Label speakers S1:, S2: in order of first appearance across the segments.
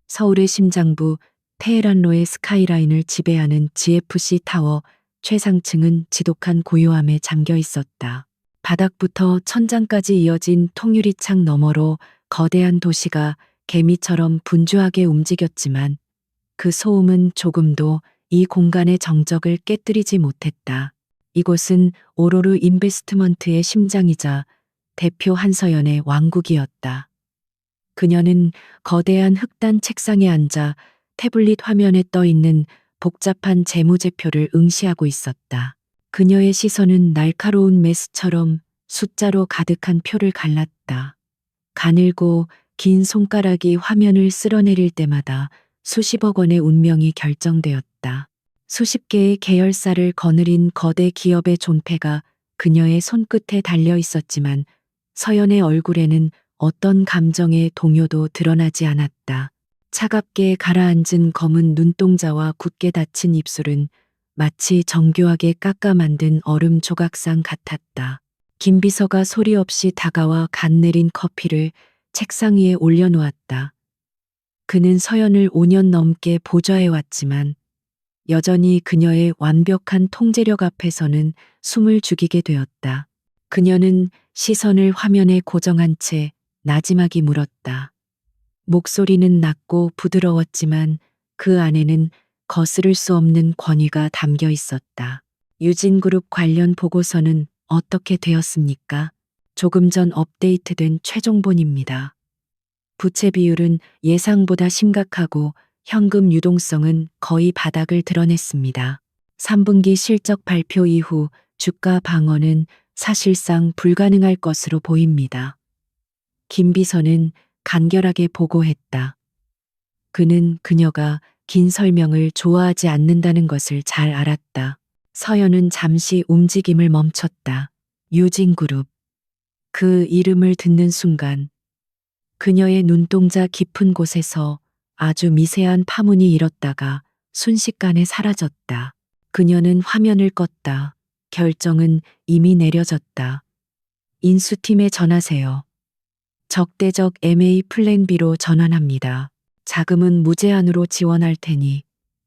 S1: 서울의 심장부 테헤란로의 스카이라인을 지배하는 GFC 타워 최상층은 지독한 고요함에 잠겨 있었다. 바닥부터 천장까지 이어진 통유리창 너머로 거대한 도시가 개미처럼 분주하게 움직였지만 그 소음은 조금도 이 공간의 정적을 깨뜨리지 못했다. 이곳은 오로르 인베스트먼트의 심장이자 대표 한서연의 왕국이었다. 그녀는 거대한 흑단 책상에 앉아 태블릿 화면에 떠 있는 복잡한 재무제표를 응시하고 있었다. 그녀의 시선은 날카로운 메스처럼 숫자로 가득한 표를 갈랐다. 가늘고 긴 손가락이 화면을 쓸어내릴 때마다 수십억 원의 운명이 결정되었다. 수십 개의 계열사를 거느린 거대 기업의 존폐가 그녀의 손끝에 달려 있었지만 서연의 얼굴에는 어떤 감정의 동요도 드러나지 않았다. 차갑게 가라앉은 검은 눈동자와 굳게 닫힌 입술은 마치 정교하게 깎아 만든 얼음 조각상 같았다. 김 비서가 소리 없이 다가와 갓 내린 커피를 책상 위에 올려놓았다. 그는 서연을 5년 넘게 보좌해왔지만 여전히 그녀의 완벽한 통제력 앞에서는 숨을 죽이게 되었다. 그녀는 시선을 화면에 고정한 채 나지막이 물었다. 목소리는 낮고 부드러웠지만 그 안에는 거스를 수 없는 권위가 담겨 있었다. 유진그룹 관련 보고서는 어떻게 되었습니까? 조금 전 업데이트된 최종본입니다. 부채 비율은 예상보다 심각하고 현금 유동성은 거의 바닥을 드러냈습니다. 3분기 실적 발표 이후 주가 방어는 사실상 불가능할 것으로 보입니다. 김 비서는 간결하게 보고했다. 그는 그녀가 긴 설명을 좋아하지 않는다는 것을 잘 알았다. 서연은 잠시 움직임을 멈췄다. 유진그룹. 그 이름을 듣는 순간 그녀의 눈동자 깊은 곳에서 아주 미세한 파문이 일었다가 순식간에 사라졌다. 그녀는 화면을 껐다. 결정은 이미 내려졌다. 인수팀에 전하세요. 적대적 MA 플랜 B로 전환합니다. 자금은 무제한으로 지원할 테니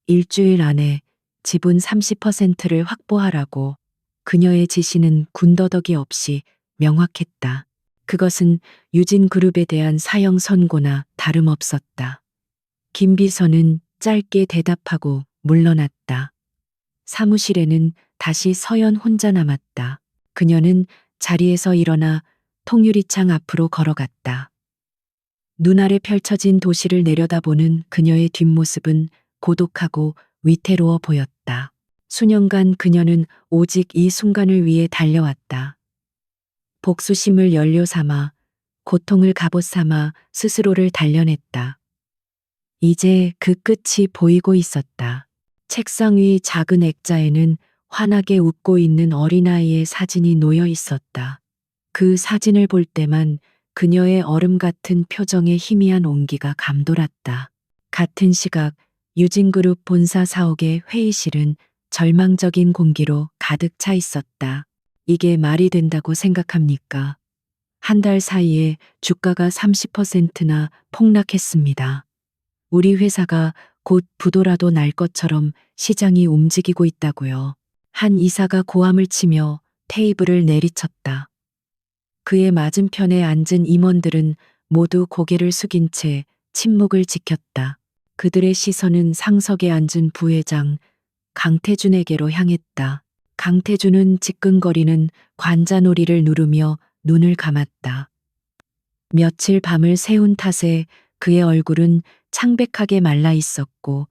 S1: 일주일 안에 지분 30%를 확보하라고. 그녀의 지시는 군더더기 없이 명확했다. 그것은 유진그룹에 대한 사형 선고나 다름없었다. 김 비서는 짧게 대답하고 물러났다. 사무실에는 다시 서연 혼자 남았다. 그녀는 자리에서 일어나 통유리창 앞으로 걸어갔다. 눈아래 펼쳐진 도시를 내려다보는 그녀의 뒷모습은 고독하고 위태로워 보였다. 수년간 그녀는 오직 이 순간을 위해 달려왔다. 복수심을 연료 삼아, 고통을 갑옷 삼아 스스로를 단련했다. 이제 그 끝이 보이고 있었다. 책상 위 작은 액자에는 환하게 웃고 있는 어린아이의 사진이 놓여 있었다. 그 사진을 볼 때만 그녀의 얼음 같은 표정에 희미한 온기가 감돌았다. 같은 시각 유진그룹 본사 사옥의 회의실은 절망적인 공기로 가득 차 있었다. 이게 말이 된다고 생각합니까? 한 달 사이에 주가가 30%나 폭락했습니다. 우리 회사가 곧 부도라도 날 것처럼 시장이 움직이고 있다고요. 한 이사가 고함을 치며 테이블을 내리쳤다. 그의 맞은편에 앉은 임원들은 모두 고개를 숙인 채 침묵을 지켰다. 그들의 시선은 상석에 앉은 부회장 강태준에게로 향했다. 강태준은 지끈거리는 관자놀이를 누르며 눈을 감았다. 며칠 밤을 새운 탓에 그의 얼굴은 창백하게 말라 있었고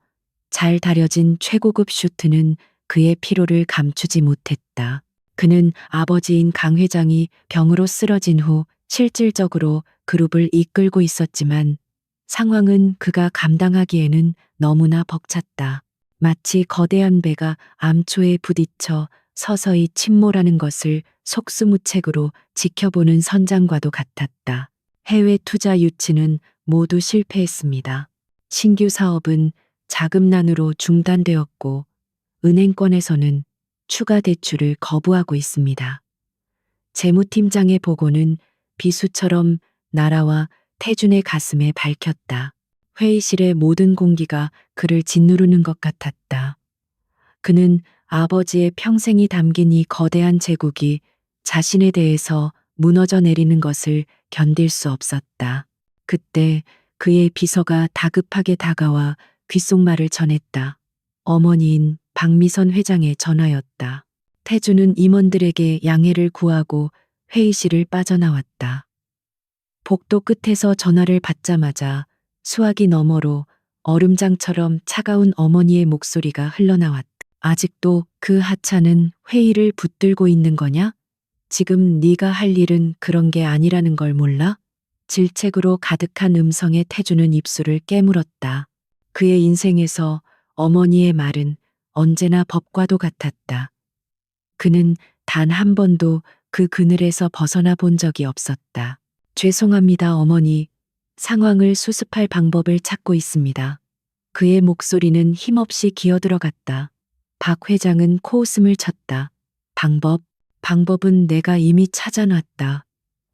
S1: 잘 다려진 최고급 슈트는 그의 피로를 감추지 못했다. 그는 아버지인 강 회장이 병으로 쓰러진 후 실질적으로 그룹을 이끌고 있었지만 상황은 그가 감당하기에는 너무나 벅찼다. 마치 거대한 배가 암초에 부딪혀 서서히 침몰하는 것을 속수무책으로 지켜보는 선장과도 같았다. 해외 투자 유치는 모두 실패했습니다. 신규 사업은 자금난으로 중단되었고 은행권에서는 추가 대출을 거부하고 있습니다. 재무팀장의 보고는 비수처럼 나라와 태준의 가슴에 밝혔다. 회의실의 모든 공기가 그를 짓누르는 것 같았다. 그는 아버지의 평생이 담긴 이 거대한 제국이 자신에 대해서 무너져 내리는 것을 견딜 수 없었다. 그때 그의 비서가 다급하게 다가와 귓속말을 전했다. 어머니인 박미선 회장의 전화였다. 태주는 임원들에게 양해를 구하고 회의실을 빠져나왔다. 복도 끝에서 전화를 받자마자 수화기 너머로 얼음장처럼 차가운 어머니의 목소리가 흘러나왔다. 아직도 그 하찮은 회의를 붙들고 있는 거냐? 지금 네가 할 일은 그런 게 아니라는 걸 몰라? 질책으로 가득한 음성에 태주는 입술을 깨물었다. 그의 인생에서 어머니의 말은 언제나 법과도 같았다. 그는 단 한 번도 그 그늘에서 벗어나 본 적이 없었다. 죄송합니다, 어머니. 상황을 수습할 방법을 찾고 있습니다. 그의 목소리는 힘없이 기어들어갔다. 박 회장은 코웃음을 쳤다. 방법은 내가 이미 찾아놨다.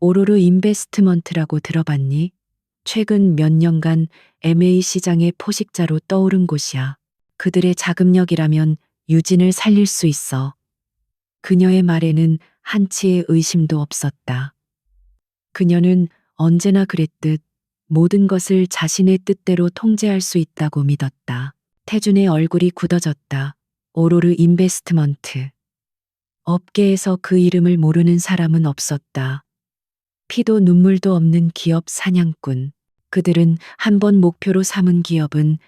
S1: 오로르 인베스트먼트라고 들어봤니? 최근 몇 년간 MA 시장의 포식자로 떠오른 곳이야. 그들의 자금력이라면 유진을 살릴 수 있어. 그녀의 말에는 한치의 의심도 없었다. 그녀는 언제나 그랬듯 모든 것을 자신의 뜻대로 통제할 수 있다고 믿었다. 태준의 얼굴이 굳어졌다. 오로르 인베스트먼트. 업계에서 그 이름을 모르는 사람은 없었다. 피도 눈물도 없는 기업 사냥꾼. 그들은 한 번 목표로 삼은 기업은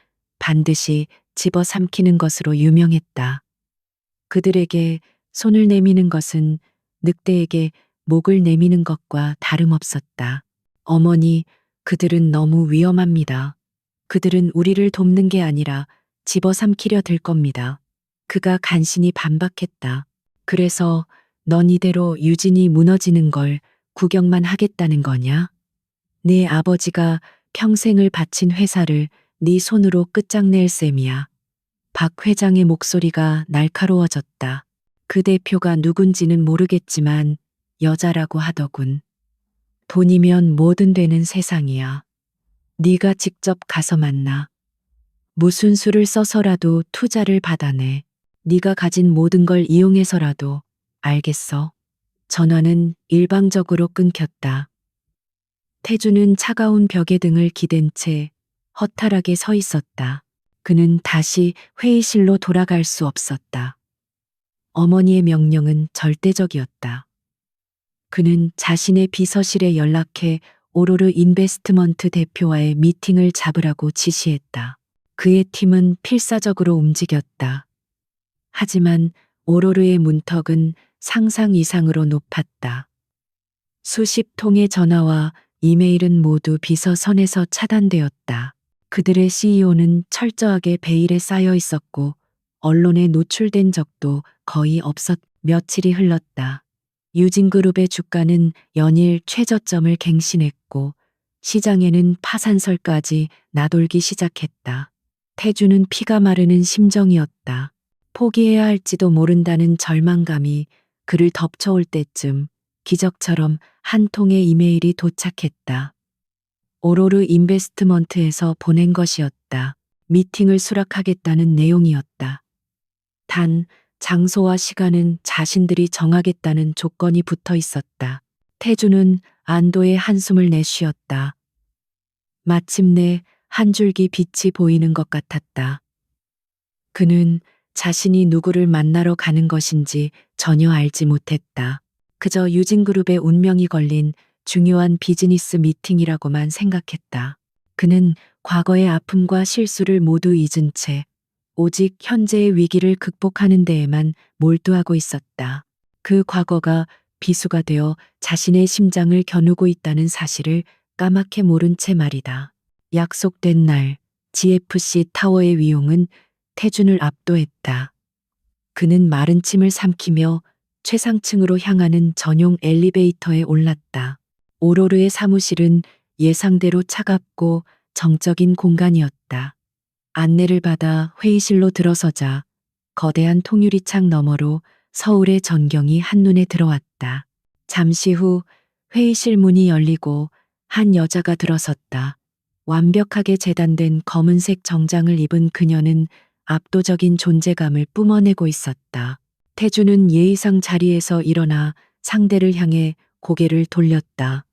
S1: 반드시 집어삼키는 것으로 유명했다. 그들에게 손을 내미는 것은 늑대에게 목을 내미는 것과 다름없었다. 어머니, 그들은 너무 위험합니다. 그들은 우리를 돕는 게 아니라 집어삼키려 들 겁니다. 그가 간신히 반박했다. 그래서 넌 이대로 유진이 무너지는 걸 구경만 하겠다는 거냐? 네 아버지가 평생을 바친 회사를 네 손으로 끝장낼 셈이야. 박 회장의 목소리가 날카로워졌다. 그 대표가 누군지는 모르겠지만 여자라고 하더군. 돈이면 뭐든 되는 세상이야. 네가 직접 가서 만나. 무슨 수를 써서라도 투자를 받아내. 네가 가진 모든 걸 이용해서라도. 알겠어. 전화는 일방적으로 끊겼다. 태주는 차가운 벽에 등을 기댄 채 허탈하게 서 있었다. 그는 다시 회의실로 돌아갈 수 없었다. 어머니의 명령은 절대적이었다. 그는 자신의 비서실에 연락해 오로르 인베스트먼트 대표와의 미팅을 잡으라고 지시했다. 그의 팀은 필사적으로 움직였다. 하지만 오로르의 문턱은 상상 이상으로 높았다. 수십 통의 전화와 이메일은 모두 비서선에서 차단되었다. 그들의 CEO는 철저하게 베일에 쌓여 있었고 언론에 노출된 적도 거의 없었. 며칠이 흘렀다. 유진그룹의 주가는 연일 최저점을 갱신했고 시장에는 파산설까지 나돌기 시작했다. 태주는 피가 마르는 심정이었다. 포기해야 할지도 모른다는 절망감이 그를 덮쳐올 때쯤 기적처럼 한 통의 이메일이 도착했다. 오로르 인베스트먼트에서 보낸 것이었다. 미팅을 수락하겠다는 내용이었다. 단, 장소와 시간은 자신들이 정하겠다는 조건이 붙어 있었다. 태주는 안도의 한숨을 내쉬었다. 마침내 한 줄기 빛이 보이는 것 같았다. 그는 자신이 누구를 만나러 가는 것인지 전혀 알지 못했다. 그저 유진그룹의 운명이 걸린 중요한 비즈니스 미팅이라고만 생각했다. 그는 과거의 아픔과 실수를 모두 잊은 채 오직 현재의 위기를 극복하는 데에만 몰두하고 있었다. 그 과거가 비수가 되어 자신의 심장을 겨누고 있다는 사실을 까맣게 모른 채 말이다. 약속된 날, GFC 타워의 위용은 태준을 압도했다. 그는 마른 침을 삼키며 최상층으로 향하는 전용 엘리베이터에 올랐다. 오로르의 사무실은 예상대로 차갑고 정적인 공간이었다. 안내를 받아 회의실로 들어서자 거대한 통유리창 너머로 서울의 전경이 한눈에 들어왔다. 잠시 후 회의실 문이 열리고 한 여자가 들어섰다. 완벽하게 재단된 검은색 정장을 입은 그녀는 압도적인 존재감을 뿜어내고 있었다. 태주는 예의상 자리에서 일어나 상대를 향해 고개를 돌렸다.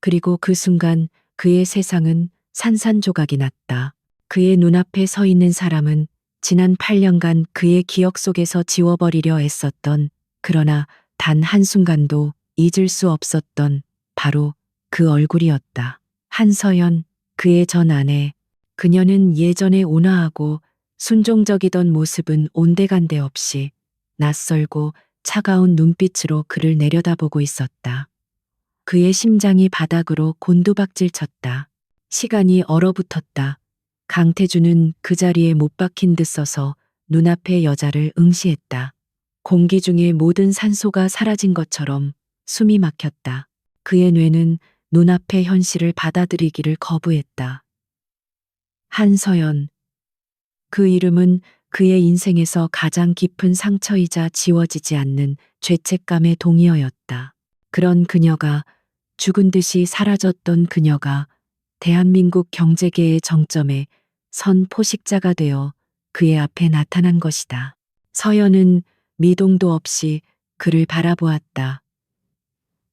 S1: 그리고 그 순간 그의 세상은 산산조각이 났다. 그의 눈앞에 서 있는 사람은 지난 8년간 그의 기억 속에서 지워버리려 애썼던, 그러나 단 한순간도 잊을 수 없었던 바로 그 얼굴이었다. 한서연, 그의 전 아내. 그녀는 예전에 온화하고 순종적이던 모습은 온데간데 없이 낯설고 차가운 눈빛으로 그를 내려다보고 있었다. 그의 심장이 바닥으로 곤두박질 쳤다. 시간이 얼어붙었다. 강태주는 그 자리에 못 박힌 듯 서서 눈앞의 여자를 응시했다. 공기 중에 모든 산소가 사라진 것처럼 숨이 막혔다. 그의 뇌는 눈앞의 현실을 받아들이기를 거부했다. 한서연. 그 이름은 그의 인생에서 가장 깊은 상처이자 지워지지 않는 죄책감의 동의어였다. 그런 그녀가, 죽은 듯이 사라졌던 그녀가 대한민국 경제계의 정점에 선 포식자가 되어 그의 앞에 나타난 것이다. 서연은 미동도 없이 그를 바라보았다.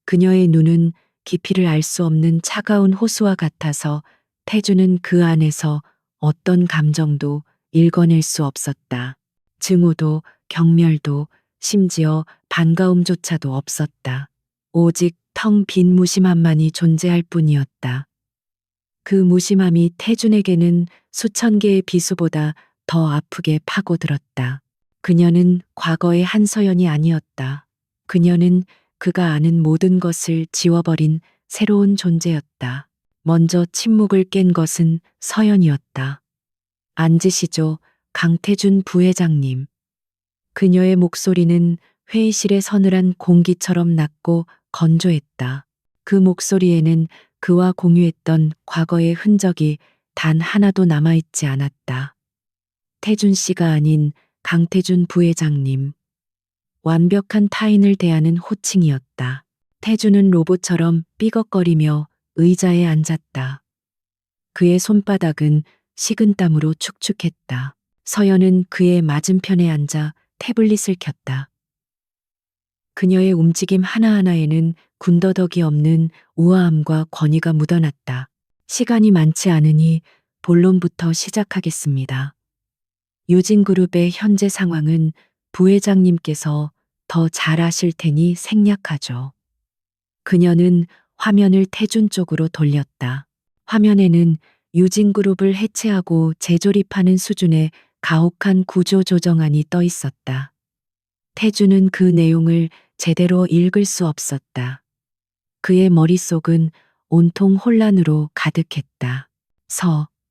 S1: 그녀의 눈은 깊이를 알 수 없는 차가운 호수와 같아서 태주는 그 안에서 어떤 감정도 읽어낼 수 없었다. 증오도, 경멸도, 심지어 반가움조차도 없었다. 오직 텅 빈 무심함만이 존재할 뿐이었다. 그 무심함이 태준에게는 수천 개의 비수보다 더 아프게 파고들었다. 그녀는 과거의 한서연이 아니었다. 그녀는 그가 아는 모든 것을 지워버린 새로운 존재였다. 먼저 침묵을 깬 것은 서연이었다. 앉으시죠, 강태준 부회장님. 그녀의 목소리는 회의실의 서늘한 공기처럼 낮고 건조했다. 그 목소리에는 그와 공유했던 과거의 흔적이 단 하나도 남아있지 않았다. 태준 씨가 아닌 강태준 부회장님. 완벽한 타인을 대하는 호칭이었다. 태준은 로봇처럼 삐걱거리며 의자에 앉았다. 그의 손바닥은 식은땀으로 축축했다. 서연은 그의 맞은편에 앉아 태블릿을 켰다. 그녀의 움직임 하나하나에는 군더더기 없는 우아함과 권위가 묻어났다. 시간이 많지 않으니 본론부터 시작하겠습니다. 유진그룹의 현재 상황은 부회장님께서 더 잘 아실 테니 생략하죠. 그녀는 화면을 태준 쪽으로 돌렸다. 화면에는 유진그룹을 해체하고 재조립하는 수준의 가혹한 구조 조정안이 떠 있었다. 태준은 그 내용을 제대로 읽을 수 없었다. 그의 머릿속은 온통 혼란으로 가득했다.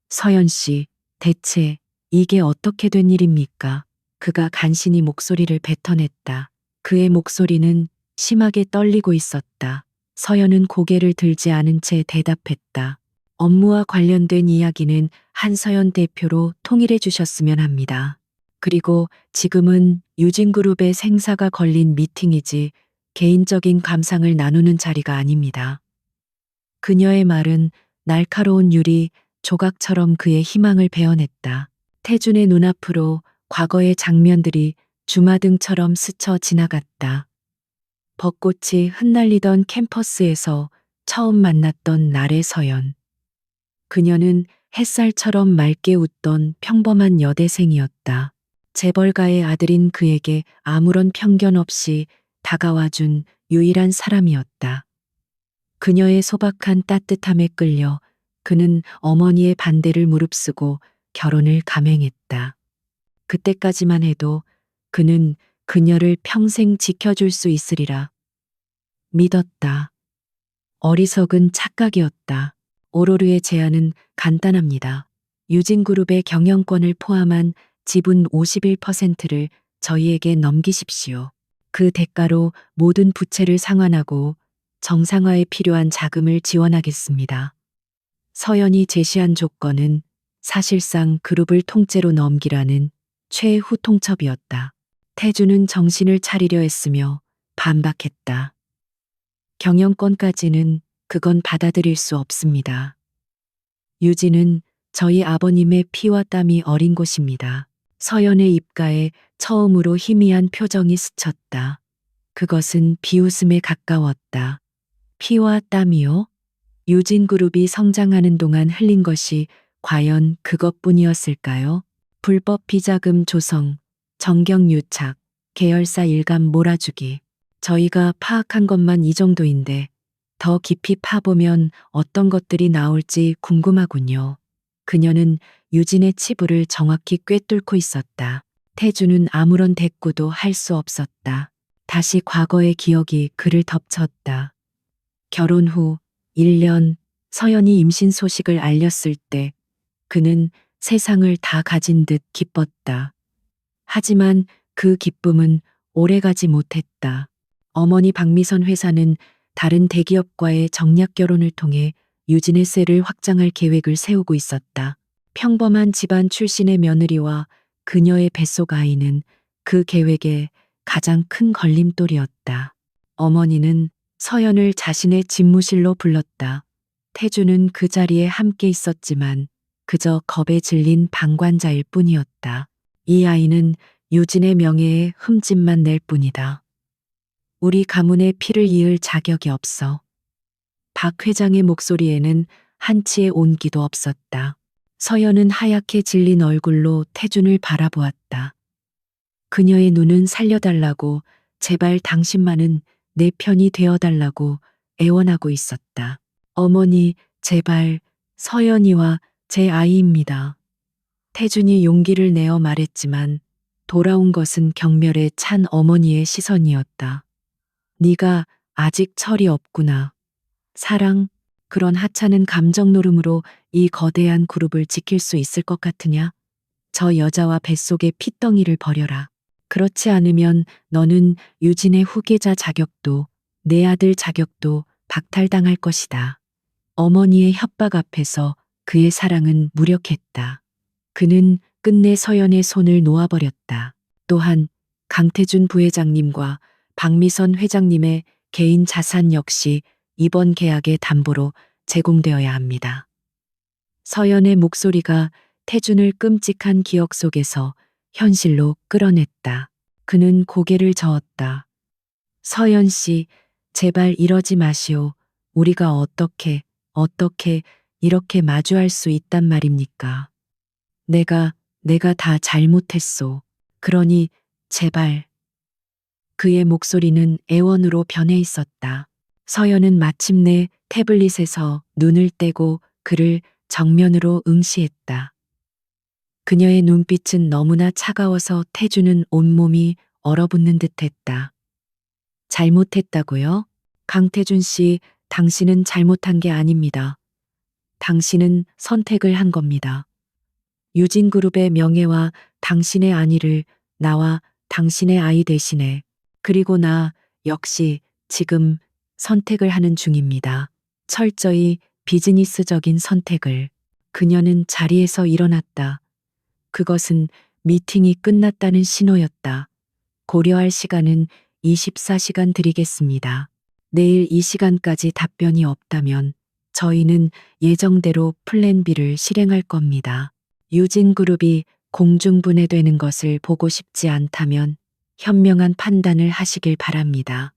S1: 서연 씨, 대체 이게 어떻게 된 일입니까? 그가 간신히 목소리를 뱉어냈다. 그의 목소리는 심하게 떨리고 있었다. 서연은 고개를 들지 않은 채 대답했다. 업무와 관련된 이야기는 한서연 대표로 통일해 주셨으면 합니다. 그리고 지금은 유진그룹의 생사가 걸린 미팅이지 개인적인 감상을 나누는 자리가 아닙니다. 그녀의 말은 날카로운 유리 조각처럼 그의 희망을 베어냈다. 태준의 눈앞으로 과거의 장면들이 주마등처럼 스쳐 지나갔다. 벚꽃이 흩날리던 캠퍼스에서 처음 만났던 날의 서연. 그녀는 햇살처럼 맑게 웃던 평범한 여대생이었다. 재벌가의 아들인 그에게 아무런 편견 없이 다가와준 유일한 사람이었다. 그녀의 소박한 따뜻함에 끌려 그는 어머니의 반대를 무릅쓰고 결혼을 감행했다. 그때까지만 해도 그는 그녀를 평생 지켜줄 수 있으리라 믿었다. 어리석은 착각이었다. 오로르의 제안은 간단합니다. 유진그룹의 경영권을 포함한 지분 51%를 저희에게 넘기십시오. 그 대가로 모든 부채를 상환하고 정상화에 필요한 자금을 지원하겠습니다. 서연이 제시한 조건은 사실상 그룹을 통째로 넘기라는 최후 통첩이었다. 태주는 정신을 차리려 했으며 반박했다. 경영권까지는 그건 받아들일 수 없습니다. 유진은 저희 아버님의 피와 땀이 어린 곳입니다. 서연의 입가에 처음으로 희미한 표정이 스쳤다. 그것은 비웃음에 가까웠다. 피와 땀이요? 유진그룹이 성장하는 동안 흘린 것이 과연 그것뿐이었을까요? 불법 비자금 조성, 정경유착, 계열사 일감 몰아주기. 저희가 파악한 것만 이 정도인데 더 깊이 파보면 어떤 것들이 나올지 궁금하군요. 그녀는 유진의 치부를 정확히 꿰뚫고 있었다. 태주는 아무런 대꾸도 할 수 없었다. 다시 과거의 기억이 그를 덮쳤다. 결혼 후 1년 서연이 임신 소식을 알렸을 때 그는 세상을 다 가진 듯 기뻤다. 하지만 그 기쁨은 오래가지 못했다. 어머니 박미선 회사는 다른 대기업과의 정략 결혼을 통해 유진의 셀을 확장할 계획을 세우고 있었다. 평범한 집안 출신의 며느리와 그녀의 뱃속 아이는 그 계획의 가장 큰 걸림돌이었다. 어머니는 서연을 자신의 집무실로 불렀다. 태주는 그 자리에 함께 있었지만 그저 겁에 질린 방관자일 뿐이었다. 이 아이는 유진의 명예에 흠집만 낼 뿐이다. 우리 가문의 피를 이을 자격이 없어. 박 회장의 목소리에는 한치의 온기도 없었다. 서연은 하얗게 질린 얼굴로 태준을 바라보았다. 그녀의 눈은 살려달라고, 제발 당신만은 내 편이 되어달라고 애원하고 있었다. 어머니, 제발, 서연이와 제 아이입니다. 태준이 용기를 내어 말했지만 돌아온 것은 경멸에 찬 어머니의 시선이었다. 네가 아직 철이 없구나. 사랑, 그런 하찮은 감정 노름으로 이 거대한 그룹을 지킬 수 있을 것 같으냐? 저 여자와 뱃속의 핏덩이를 버려라. 그렇지 않으면 너는 유진의 후계자 자격도 내 아들 자격도 박탈당할 것이다. 어머니의 협박 앞에서 그의 사랑은 무력했다. 그는 끝내 서연의 손을 놓아버렸다. 또한 강태준 부회장님과 박미선 회장님의 개인 자산 역시 이번 계약의 담보로 제공되어야 합니다. 서연의 목소리가 태준을 끔찍한 기억 속에서 현실로 끌어냈다. 그는 고개를 저었다. 서연 씨, 제발 이러지 마시오. 우리가 어떻게 이렇게 마주할 수 있단 말입니까? 내가 다 잘못했소. 그러니 제발. 그의 목소리는 애원으로 변해 있었다. 서연은 마침내 태블릿에서 눈을 떼고 그를 정면으로 응시했다. 그녀의 눈빛은 너무나 차가워서 태주는 온몸이 얼어붙는 듯했다. 잘못했다고요? 강태준 씨, 당신은 잘못한 게 아닙니다. 당신은 선택을 한 겁니다. 유진그룹의 명예와 당신의 안위를 나와 당신의 아이 대신에, 그리고 나 역시 지금 선택을 하는 중입니다. 철저히 비즈니스적인 선택을. 그녀는 자리에서 일어났다. 그것은 미팅이 끝났다는 신호였다. 고려할 시간은 24시간 드리겠습니다. 내일 이 시간까지 답변이 없다면 저희는 예정대로 플랜 B를 실행할 겁니다. 유진그룹이 공중분해되는 것을 보고 싶지 않다면 현명한 판단을 하시길 바랍니다.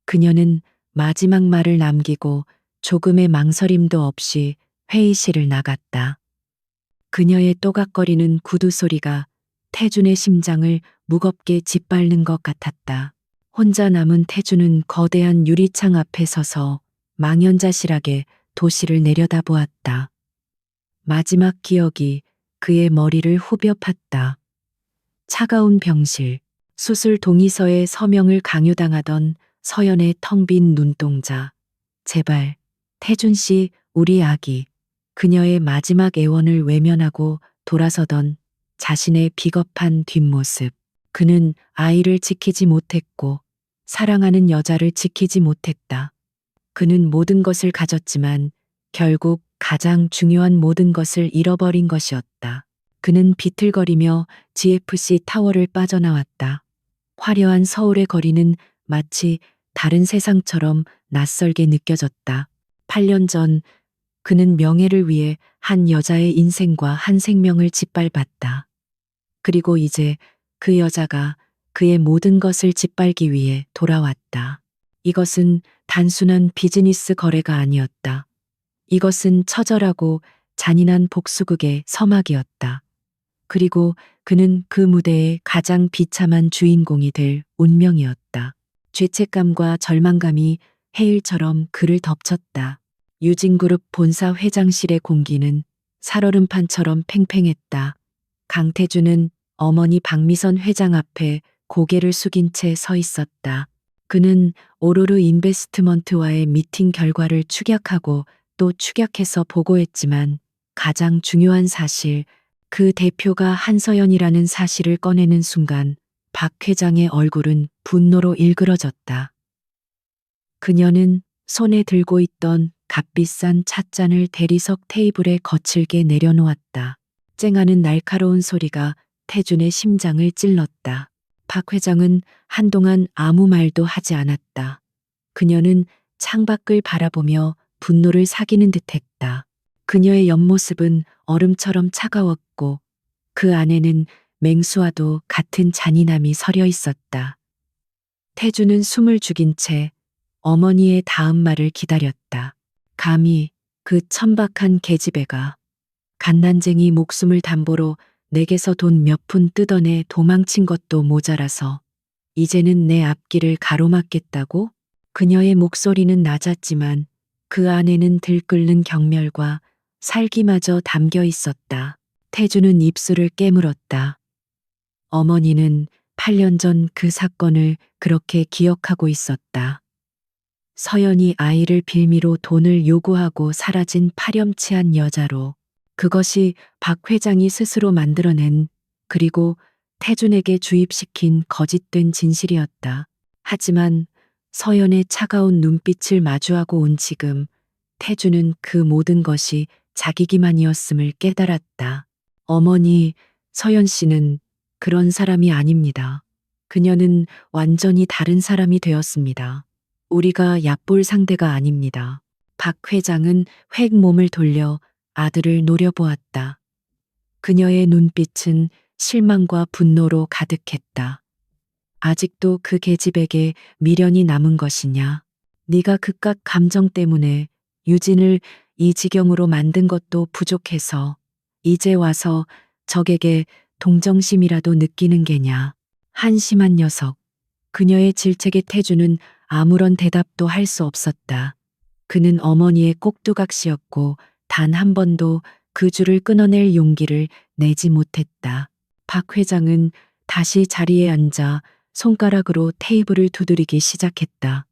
S1: 그녀는 마지막 말을 남기고 조금의 망설임도 없이 회의실을 나갔다. 그녀의 또각거리는 구두 소리가 태준의 심장을 무겁게 짓밟는 것 같았다. 혼자 남은 태준은 거대한 유리창 앞에 서서 망연자실하게 도시를 내려다보았다. 마지막 기억이 그의 머리를 후벼 팠다. 차가운 병실, 수술 동의서에 서명을 강요당하던 서연의 텅 빈 눈동자. 제발, 태준 씨, 우리 아기. 그녀의 마지막 애원을 외면하고 돌아서던 자신의 비겁한 뒷모습. 그는 아이를 지키지 못했고 사랑하는 여자를 지키지 못했다. 그는 모든 것을 가졌지만 결국 가장 중요한 모든 것을 잃어버린 것이었다. 그는 비틀거리며 GFC 타워를 빠져나왔다. 화려한 서울의 거리는 마치 다른 세상처럼 낯설게 느껴졌다. 8년 전 그는 명예를 위해 한 여자의 인생과 한 생명을 짓밟았다. 그리고 이제 그 여자가 그의 모든 것을 짓밟기 위해 돌아왔다. 이것은 단순한 비즈니스 거래가 아니었다. 이것은 처절하고 잔인한 복수극의 서막이었다. 그리고 그는 그 무대의 가장 비참한 주인공이 될 운명이었다. 죄책감과 절망감이 해일처럼 그를 덮쳤다. 유진그룹 본사 회장실의 공기는 살얼음판처럼 팽팽했다. 강태준은 어머니 박미선 회장 앞에 고개를 숙인 채 서 있었다. 그는 오로르 인베스트먼트와의 미팅 결과를 축약하고 또 축약해서 보고했지만 가장 중요한 사실, 그 대표가 한서연이라는 사실을 꺼내는 순간 박 회장의 얼굴은 분노로 일그러졌다. 그녀는 손에 들고 있던 값비싼 찻잔을 대리석 테이블에 거칠게 내려놓았다. 쨍하는 날카로운 소리가 태준의 심장을 찔렀다. 박 회장은 한동안 아무 말도 하지 않았다. 그녀는 창밖을 바라보며 분노를 사귀는 듯했다. 그녀의 옆모습은 얼음처럼 차가웠고 그 안에는 맹수와도 같은 잔인함이 서려 있었다. 태주는 숨을 죽인 채 어머니의 다음 말을 기다렸다. 감히 그 천박한 계집애가 갓난쟁이 목숨을 담보로 내게서 돈 몇 푼 뜯어내 도망친 것도 모자라서 이제는 내 앞길을 가로막겠다고? 그녀의 목소리는 낮았지만 그 안에는 들끓는 경멸과 살기마저 담겨 있었다. 태주는 입술을 깨물었다. 어머니는 8년 전 그 사건을 그렇게 기억하고 있었다. 서연이 아이를 빌미로 돈을 요구하고 사라진 파렴치한 여자로, 그것이 박 회장이 스스로 만들어낸 그리고 태준에게 주입시킨 거짓된 진실이었다. 하지만 서연의 차가운 눈빛을 마주하고 온 지금 태준은 그 모든 것이 자기 기만이었음을 깨달았다. 어머니, 서연 씨는 그런 사람이 아닙니다. 그녀는 완전히 다른 사람이 되었습니다. 우리가 얕볼 상대가 아닙니다. 박 회장은 획 몸을 돌려 아들을 노려보았다. 그녀의 눈빛은 실망과 분노로 가득했다. 아직도 그 계집에게 미련이 남은 것이냐? 네가 그깟 감정 때문에 유진을 이 지경으로 만든 것도 부족해서 이제 와서 적에게 동정심이라도 느끼는 게냐? 한심한 녀석. 그녀의 질책에 태주는 아무런 대답도 할 수 없었다. 그는 어머니의 꼭두각시였고 단 한 번도 그 줄을 끊어낼 용기를 내지 못했다. 박 회장은 다시 자리에 앉아 손가락으로 테이블을 두드리기 시작했다.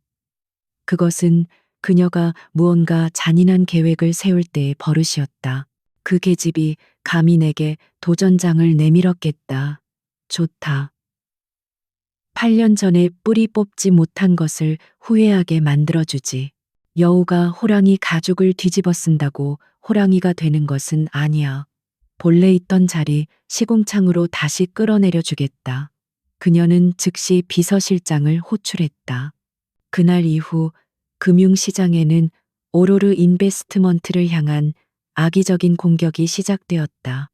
S1: 그것은 그녀가 무언가 잔인한 계획을 세울 때의 버릇이었다. 그 계집이 감히 내게 도전장을 내밀었겠다. 좋다. 8년 전에 뿌리 뽑지 못한 것을 후회하게 만들어주지. 여우가 호랑이 가죽을 뒤집어 쓴다고 호랑이가 되는 것은 아니야. 본래 있던 자리 시궁창으로 다시 끌어내려 주겠다. 그녀는 즉시 비서실장을 호출했다. 그날 이후 금융시장에는 오로르 인베스트먼트를 향한 악의적인 공격이 시작되었다.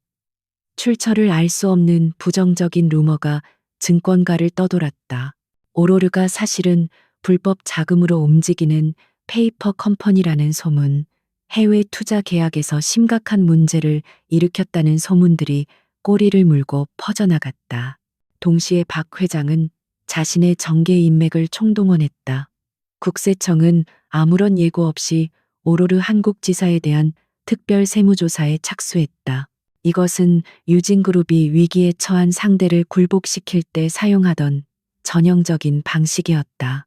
S1: 출처를 알 수 없는 부정적인 루머가 증권가를 떠돌았다. 오로르가 사실은 불법 자금으로 움직이는 페이퍼 컴퍼니라는 소문, 해외 투자 계약에서 심각한 문제를 일으켰다는 소문들이 꼬리를 물고 퍼져나갔다. 동시에 박 회장은 자신의 정계 인맥을 총동원했다. 국세청은 아무런 예고 없이 오로르 한국지사에 대한 특별 세무조사에 착수했다. 이것은 유진그룹이 위기에 처한 상대를 굴복시킬 때 사용하던 전형적인 방식이었다.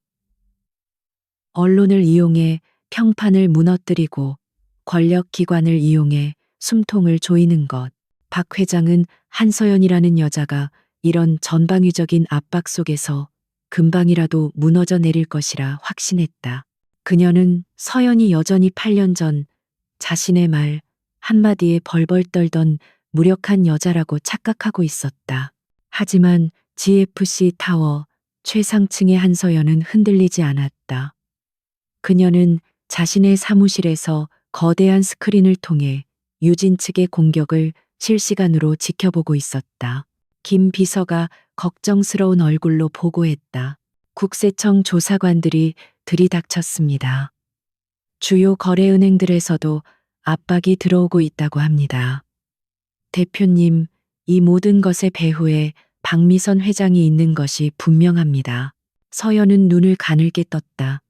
S1: 언론을 이용해 평판을 무너뜨리고 권력기관을 이용해 숨통을 조이는 것. 박 회장은 한서연이라는 여자가 이런 전방위적인 압박 속에서 금방이라도 무너져 내릴 것이라 확신했다. 그녀는 서연이 여전히 8년 전 자신의 말 한마디에 벌벌 떨던 무력한 여자라고 착각하고 있었다. 하지만 GFC 타워 최상층의 한서연은 흔들리지 않았다. 그녀는 자신의 사무실에서 거대한 스크린을 통해 유진 측의 공격을 실시간으로 지켜보고 있었다. 김 비서가 걱정스러운 얼굴로 보고했다. 국세청 조사관들이 들이닥쳤습니다. 주요 거래은행들에서도 압박이 들어오고 있다고 합니다. 대표님, 이 모든 것의 배후에 박미선 회장이 있는 것이 분명합니다. 서연은 눈을 가늘게 떴다.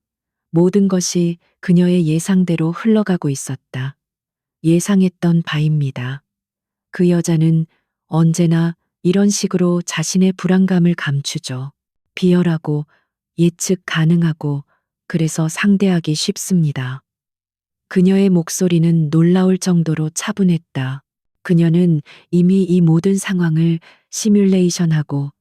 S1: 모든 것이 그녀의 예상대로 흘러가고 있었다. 예상했던 바입니다. 그 여자는 언제나 이런 식으로 자신의 불안감을 감추죠. 비열하고 예측 가능하고 그래서 상대하기 쉽습니다. 그녀의 목소리는 놀라울 정도로 차분했다. 그녀는 이미 이 모든 상황을 시뮬레이션하고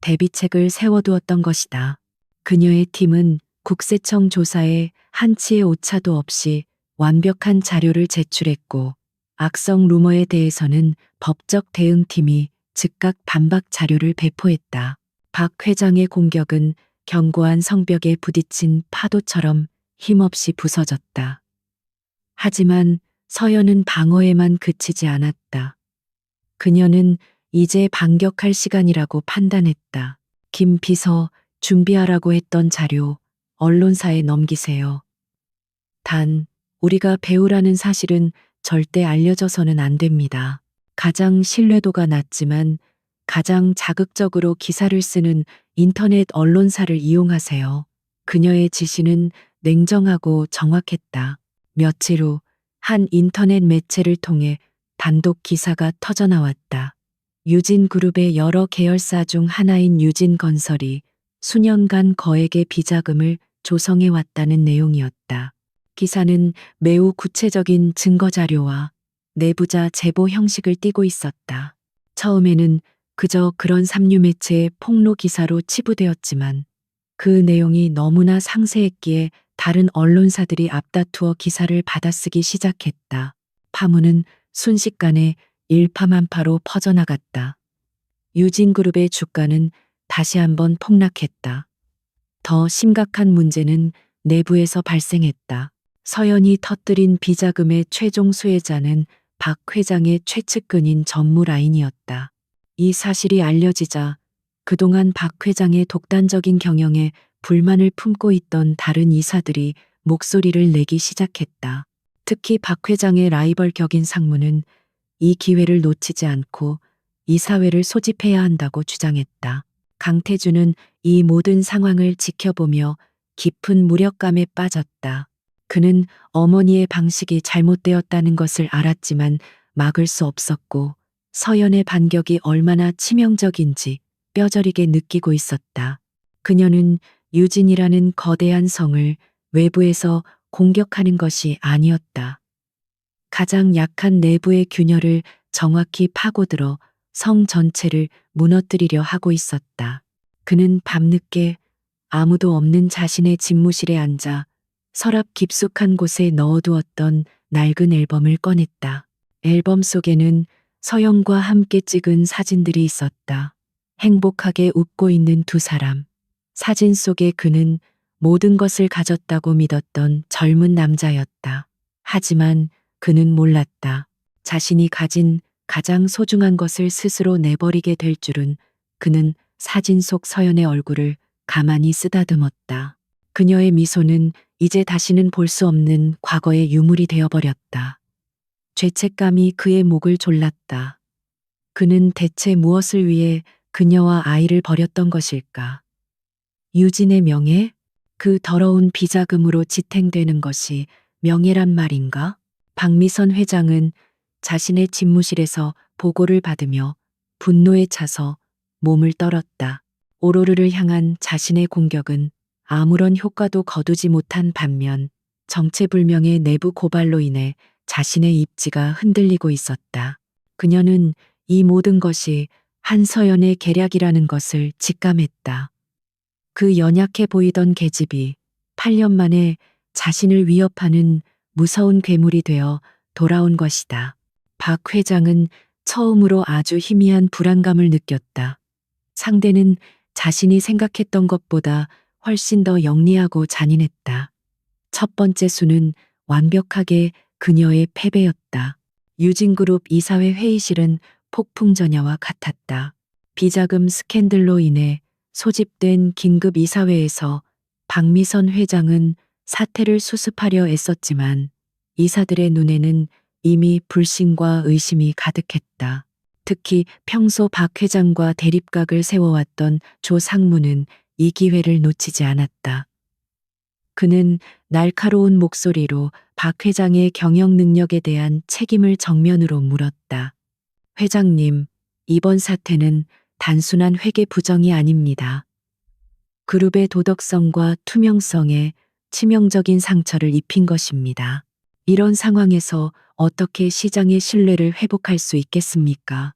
S1: 대비책을 세워두었던 것이다. 그녀의 팀은 국세청 조사에 한치의 오차도 없이 완벽한 자료를 제출했고 악성 루머에 대해서는 법적 대응팀이 즉각 반박 자료를 배포했다. 박 회장의 공격은 견고한 성벽에 부딪힌 파도처럼 힘없이 부서졌다. 하지만 서연은 방어에만 그치지 않았다. 그녀는 이제 반격할 시간이라고 판단했다. 김 비서, 준비하라고 했던 자료 언론사에 넘기세요. 단, 우리가 배우라는 사실은 절대 알려져서는 안 됩니다. 가장 신뢰도가 낮지만 가장 자극적으로 기사를 쓰는 인터넷 언론사를 이용하세요. 그녀의 지시는 냉정하고 정확했다. 며칠 후 한 인터넷 매체를 통해 단독 기사가 터져나왔다. 유진그룹의 여러 계열사 중 하나인 유진건설이 수년간 거액의 비자금을 조성해 왔다는 내용이었다. 기사는 매우 구체적인 증거 자료와 내부자 제보 형식을 띠고 있었다. 처음에는 그저 그런 삼류 매체의 폭로 기사로 치부되었지만 그 내용이 너무나 상세했기에 다른 언론사들이 앞다투어 기사를 받아쓰기 시작했다. 파문은 순식간에 일파만파로 퍼져나갔다. 유진그룹의 주가는 다시 한번 폭락했다. 더 심각한 문제는 내부에서 발생했다. 서연이 터뜨린 비자금의 최종 수혜자는 박 회장의 최측근인 전무라인이었다. 이 사실이 알려지자 그동안 박 회장의 독단적인 경영에 불만을 품고 있던 다른 이사들이 목소리를 내기 시작했다. 특히 박 회장의 라이벌 격인 상무는 이 기회를 놓치지 않고 이사회를 소집해야 한다고 주장했다. 강태주는 이 모든 상황을 지켜보며 깊은 무력감에 빠졌다. 그는 어머니의 방식이 잘못되었다는 것을 알았지만 막을 수 없었고 서연의 반격이 얼마나 치명적인지 뼈저리게 느끼고 있었다. 그녀는 유진이라는 거대한 성을 외부에서 공격하는 것이 아니었다. 가장 약한 내부의 균열을 정확히 파고들어 성 전체를 무너뜨리려 하고 있었다. 그는 밤늦게 아무도 없는 자신의 집무실에 앉아 서랍 깊숙한 곳에 넣어두었던 낡은 앨범을 꺼냈다. 앨범 속에는 서영과 함께 찍은 사진들이 있었다. 행복하게 웃고 있는 두 사람. 사진 속의 그는 모든 것을 가졌다고 믿었던 젊은 남자였다. 하지만 그는 몰랐다. 자신이 가진 가장 소중한 것을 스스로 내버리게 될 줄은. 그는 사진 속 서연의 얼굴을 가만히 쓰다듬었다. 그녀의 미소는 이제 다시는 볼 수 없는 과거의 유물이 되어버렸다. 죄책감이 그의 목을 졸랐다. 그는 대체 무엇을 위해 그녀와 아이를 버렸던 것일까? 유진의 명예? 그 더러운 비자금으로 지탱되는 것이 명예란 말인가? 박미선 회장은 자신의 집무실에서 보고를 받으며 분노에 차서 몸을 떨었다. 오로르를 향한 자신의 공격은 아무런 효과도 거두지 못한 반면 정체불명의 내부 고발로 인해 자신의 입지가 흔들리고 있었다. 그녀는 이 모든 것이 한서연의 계략이라는 것을 직감했다. 그 연약해 보이던 계집이 8년 만에 자신을 위협하는 무서운 괴물이 되어 돌아온 것이다. 박 회장은 처음으로 아주 희미한 불안감을 느꼈다. 상대는 자신이 생각했던 것보다 훨씬 더 영리하고 잔인했다. 첫 번째 수는 완벽하게 그녀의 패배였다. 유진그룹 이사회 회의실은 폭풍전야와 같았다. 비자금 스캔들로 인해 소집된 긴급 이사회에서 박미선 회장은 사태를 수습하려 애썼지만 이사들의 눈에는 이미 불신과 의심이 가득했다. 특히 평소 박 회장과 대립각을 세워왔던 조 상무는 이 기회를 놓치지 않았다. 그는 날카로운 목소리로 박 회장의 경영 능력에 대한 책임을 정면으로 물었다. 회장님, 이번 사태는 단순한 회계 부정이 아닙니다. 그룹의 도덕성과 투명성에 치명적인 상처를 입힌 것입니다. 이런 상황에서 어떻게 시장의 신뢰를 회복할 수 있겠습니까?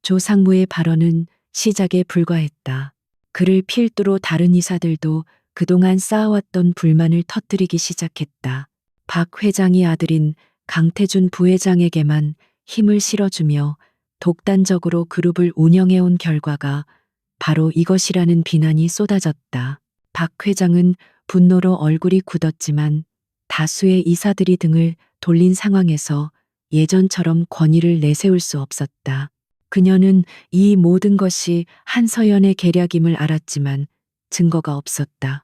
S1: 조 상무의 발언은 시작에 불과했다. 그를 필두로 다른 이사들도 그동안 쌓아왔던 불만을 터뜨리기 시작했다. 박 회장이 아들인 강태준 부회장에게만 힘을 실어주며 독단적으로 그룹을 운영해온 결과가 바로 이것이라는 비난이 쏟아졌다. 박 회장은 분노로 얼굴이 굳었지만 다수의 이사들이 등을 돌린 상황에서 예전처럼 권위를 내세울 수 없었다. 그녀는 이 모든 것이 한서연의 계략임을 알았지만 증거가 없었다.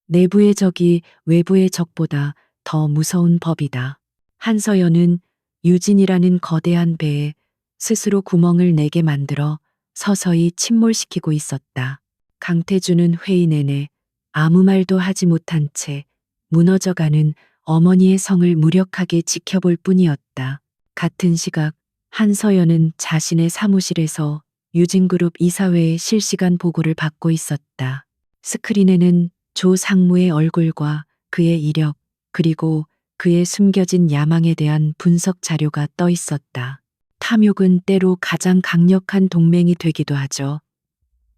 S1: 내부의 적이 외부의 적보다 더 무서운 법이다. 한서연은 유진이라는 거대한 배에 스스로 구멍을 내게 만들어 서서히 침몰시키고 있었다. 강태준은 회의 내내 아무 말도 하지 못한 채 무너져가는 어머니의 성을 무력하게 지켜볼 뿐이었다. 같은 시각 한서연은 자신의 사무실에서 유진그룹 이사회의 실시간 보고를 받고 있었다. 스크린에는 조 상무의 얼굴과 그의 이력, 그리고 그의 숨겨진 야망에 대한 분석 자료가 떠 있었다. 탐욕은 때로 가장 강력한 동맹이 되기도 하죠.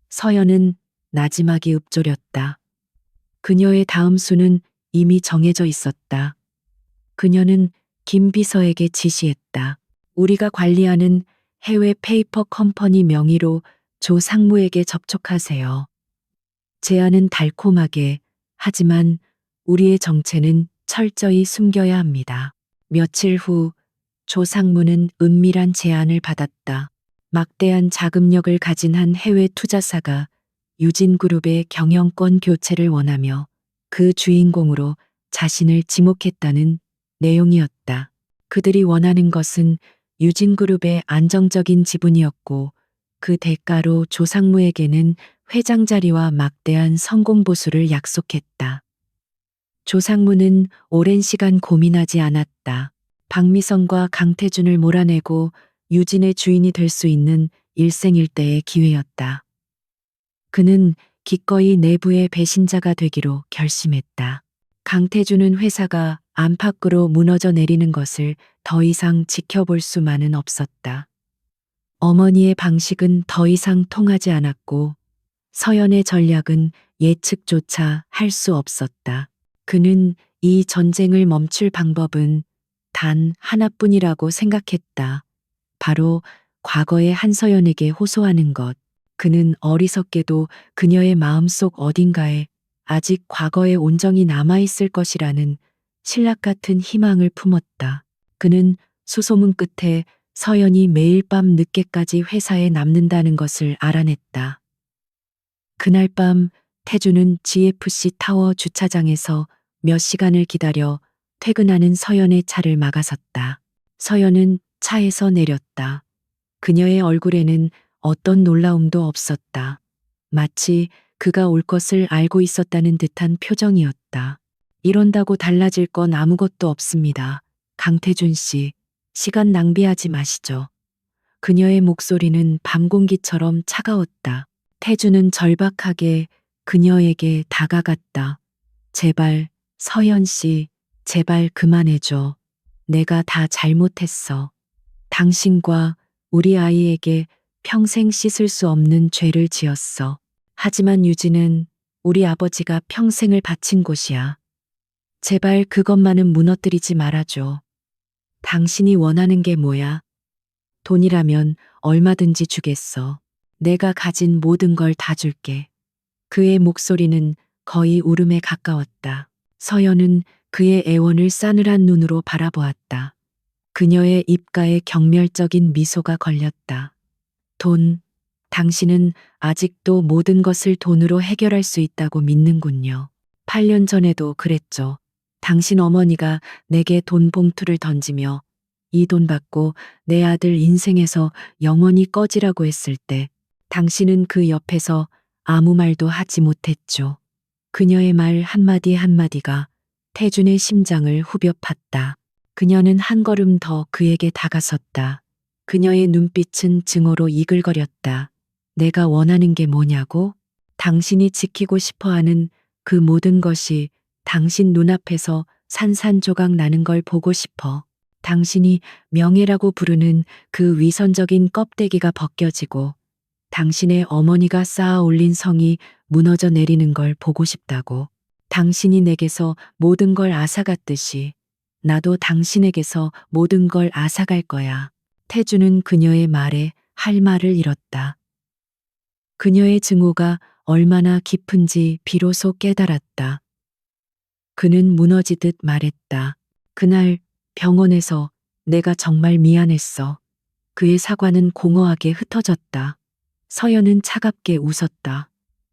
S1: 서연은 나지막이 읊조렸다. 그녀의 다음 수는 이미 정해져 있었다. 그녀는 김 비서에게 지시했다. 우리가 관리하는 해외 페이퍼 컴퍼니 명의로 조 상무에게 접촉하세요. 제안은 달콤하게, 하지만 우리의 정체는 철저히 숨겨야 합니다. 며칠 후 조 상무는 은밀한 제안을 받았다. 막대한 자금력을 가진 한 해외 투자사가 유진그룹의 경영권 교체를 원하며 그 주인공으로 자신을 지목했다는 내용이었다. 그들이 원하는 것은 유진그룹의 안정적인 지분이었고 그 대가로 조 상무에게는 회장 자리와 막대한 성공 보수를 약속했다. 조 상무는 오랜 시간 고민하지 않았다. 박미선과 강태준을 몰아내고 유진의 주인이 될 수 있는 일생일대의 기회였다. 그는 기꺼이 내부의 배신자가 되기로 결심했다. 강태준은 회사가 안팎으로 무너져 내리는 것을 더 이상 지켜볼 수만은 없었다. 어머니의 방식은 더 이상 통하지 않았고 서연의 전략은 예측조차 할 수 없었다. 그는 이 전쟁을 멈출 방법은 단 하나뿐이라고 생각했다. 바로 과거의 한서연에게 호소하는 것. 그는 어리석게도 그녀의 마음속 어딘가에 아직 과거의 온정이 남아있을 것이라는 신락 같은 희망을 품었다. 그는 수소문 끝에 서연이 매일 밤 늦게까지 회사에 남는다는 것을 알아냈다. 그날 밤 태주는 GFC 타워 주차장에서 몇 시간을 기다려 퇴근하는 서연의 차를 막아섰다. 서연은 차에서 내렸다. 그녀의 얼굴에는 어떤 놀라움도 없었다. 마치 그가 올 것을 알고 있었다는 듯한 표정이었다. 이런다고 달라질 건 아무것도 없습니다. 강태준 씨, 시간 낭비하지 마시죠. 그녀의 목소리는 밤 공기처럼 차가웠다. 태주는 절박하게 그녀에게 다가갔다. 제발, 서연 씨, 제발 그만해줘. 내가 다 잘못했어. 당신과 우리 아이에게 평생 씻을 수 없는 죄를 지었어. 하지만 유진은 우리 아버지가 평생을 바친 곳이야. 제발 그것만은 무너뜨리지 말아줘. 당신이 원하는 게 뭐야? 돈이라면 얼마든지 주겠어. 내가 가진 모든 걸 다 줄게. 그의 목소리는 거의 울음에 가까웠다. 서연은 그의 애원을 싸늘한 눈으로 바라보았다. 그녀의 입가에 경멸적인 미소가 걸렸다. 돈, 당신은 아직도 모든 것을 돈으로 해결할 수 있다고 믿는군요. 8년 전에도 그랬죠. 당신 어머니가 내게 돈 봉투를 던지며 이 돈 받고 내 아들 인생에서 영원히 꺼지라고 했을 때 당신은 그 옆에서 아무 말도 하지 못했죠. 그녀의 말 한마디 한마디가 태준의 심장을 후벼 팠다. 그녀는 한 걸음 더 그에게 다가섰다. 그녀의 눈빛은 증오로 이글거렸다. 내가 원하는 게 뭐냐고? 당신이 지키고 싶어 하는 그 모든 것이 당신 눈앞에서 산산조각 나는 걸 보고 싶어. 당신이 명예라고 부르는 그 위선적인 껍데기가 벗겨지고 당신의 어머니가 쌓아 올린 성이 무너져 내리는 걸 보고 싶다고. 당신이 내게서 모든 걸 앗아갔듯이 나도 당신에게서 모든 걸 앗아갈 거야. 태주는 그녀의 말에 할 말을 잃었다. 그녀의 증오가 얼마나 깊은지 비로소 깨달았다. 그는 무너지듯 말했다. 그날 병원에서 내가 정말 미안했어. 그의 사과는 공허하게 흩어졌다. 서연은 차갑게 웃었다.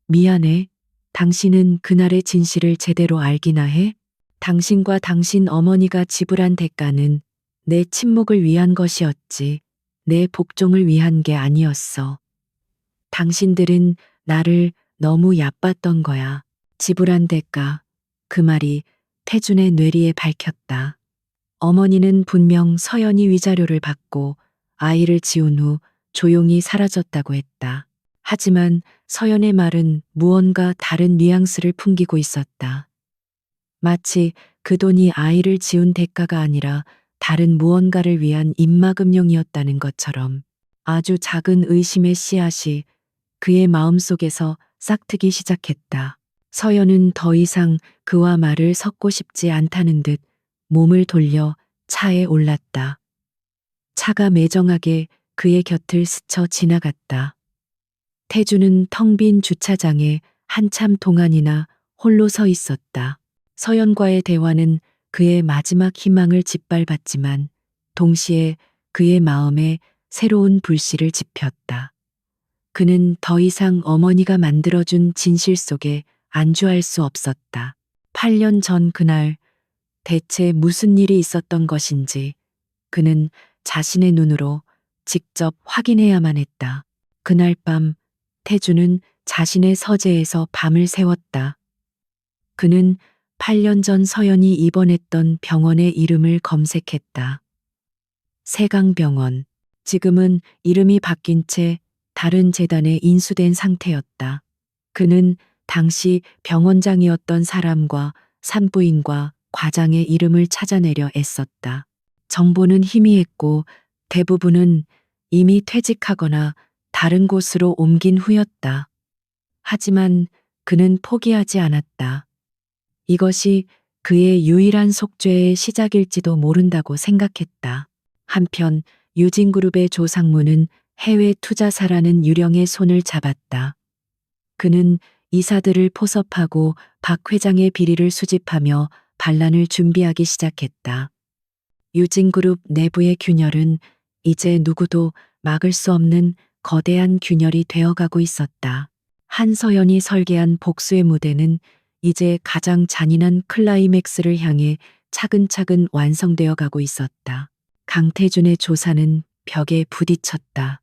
S1: 미안해. 당신은 그날의 진실을 제대로 알기나 해? 당신과 당신 어머니가 지불한 대가는 내 침묵을 위한 것이었지. 내 복종을 위한 게 아니었어. 당신들은 나를 너무 얕봤던 거야. 지불한 대가. 그 말이 태준의 뇌리에 밝혔다. 어머니는 분명 서연이 위자료를 받고 아이를 지운 후 조용히 사라졌다고 했다. 하지만 서연의 말은 무언가 다른 뉘앙스를 풍기고 있었다. 마치 그 돈이 아이를 지운 대가가 아니라 다른 무언가를 위한 입막음용이었다는 것처럼 아주 작은 의심의 씨앗이 그의 마음속에서 싹트기 시작했다. 서연은 더 이상 그와 말을 섞고 싶지 않다는 듯 몸을 돌려 차에 올랐다. 차가 매정하게 그의 곁을 스쳐 지나갔다. 태주는 텅 빈 주차장에 한참 동안이나 홀로 서 있었다. 서연과의 대화는 그의 마지막 희망을 짓밟았지만 동시에 그의 마음에 새로운 불씨를 지폈다. 그는 더 이상 어머니가 만들어준 진실 속에 안주할 수 없었다. 8년 전 그날 대체 무슨 일이 있었던 것인지 그는 자신의 눈으로 직접 확인해야만 했다. 그날 밤 태주는 자신의 서재에서 밤을 새웠다. 그는 8년 전 서연이 입원했던 병원의 이름을 검색했다. 세강병원. 지금은 이름이 바뀐 채 다른 재단에 인수된 상태였다. 그는 당시 병원장이었던 사람과 산부인과 과장의 이름을 찾아내려 애썼다. 정보는 희미했고 대부분은 이미 퇴직하거나 다른 곳으로 옮긴 후였다. 하지만 그는 포기하지 않았다. 이것이 그의 유일한 속죄의 시작일지도 모른다고 생각했다. 한편 유진그룹의 조상무는 해외 투자사라는 유령의 손을 잡았다. 그는 이사들을 포섭하고 박 회장의 비리를 수집하며 반란을 준비하기 시작했다. 유진그룹 내부의 균열은 이제 누구도 막을 수 없는 거대한 균열이 되어가고 있었다. 한서연이 설계한 복수의 무대는 이제 가장 잔인한 클라이맥스를 향해 차근차근 완성되어 가고 있었다. 강태준의 조사는 벽에 부딪혔다.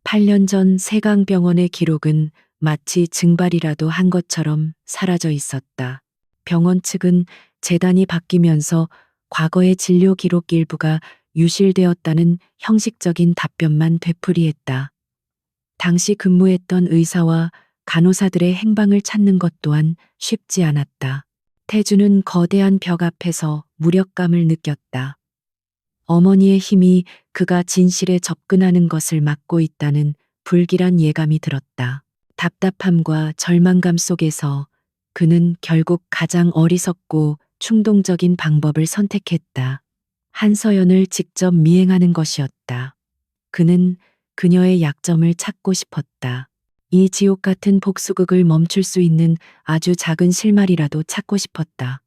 S1: 8년 전 세강병원의 기록은 마치 증발이라도 한 것처럼 사라져 있었다. 병원 측은 재단이 바뀌면서 과거의 진료 기록 일부가 유실되었다는 형식적인 답변만 되풀이했다. 당시 근무했던 의사와 간호사들의 행방을 찾는 것 또한 쉽지 않았다. 태주는 거대한 벽 앞에서 무력감을 느꼈다. 어머니의 힘이 그가 진실에 접근하는 것을 막고 있다는 불길한 예감이 들었다. 답답함과 절망감 속에서 그는 결국 가장 어리석고 충동적인 방법을 선택했다. 한서연을 직접 미행하는 것이었다. 그는 그녀의 약점을 찾고 싶었다. 이 지옥 같은 복수극을 멈출 수 있는 아주 작은 실마리라도 찾고 싶었다.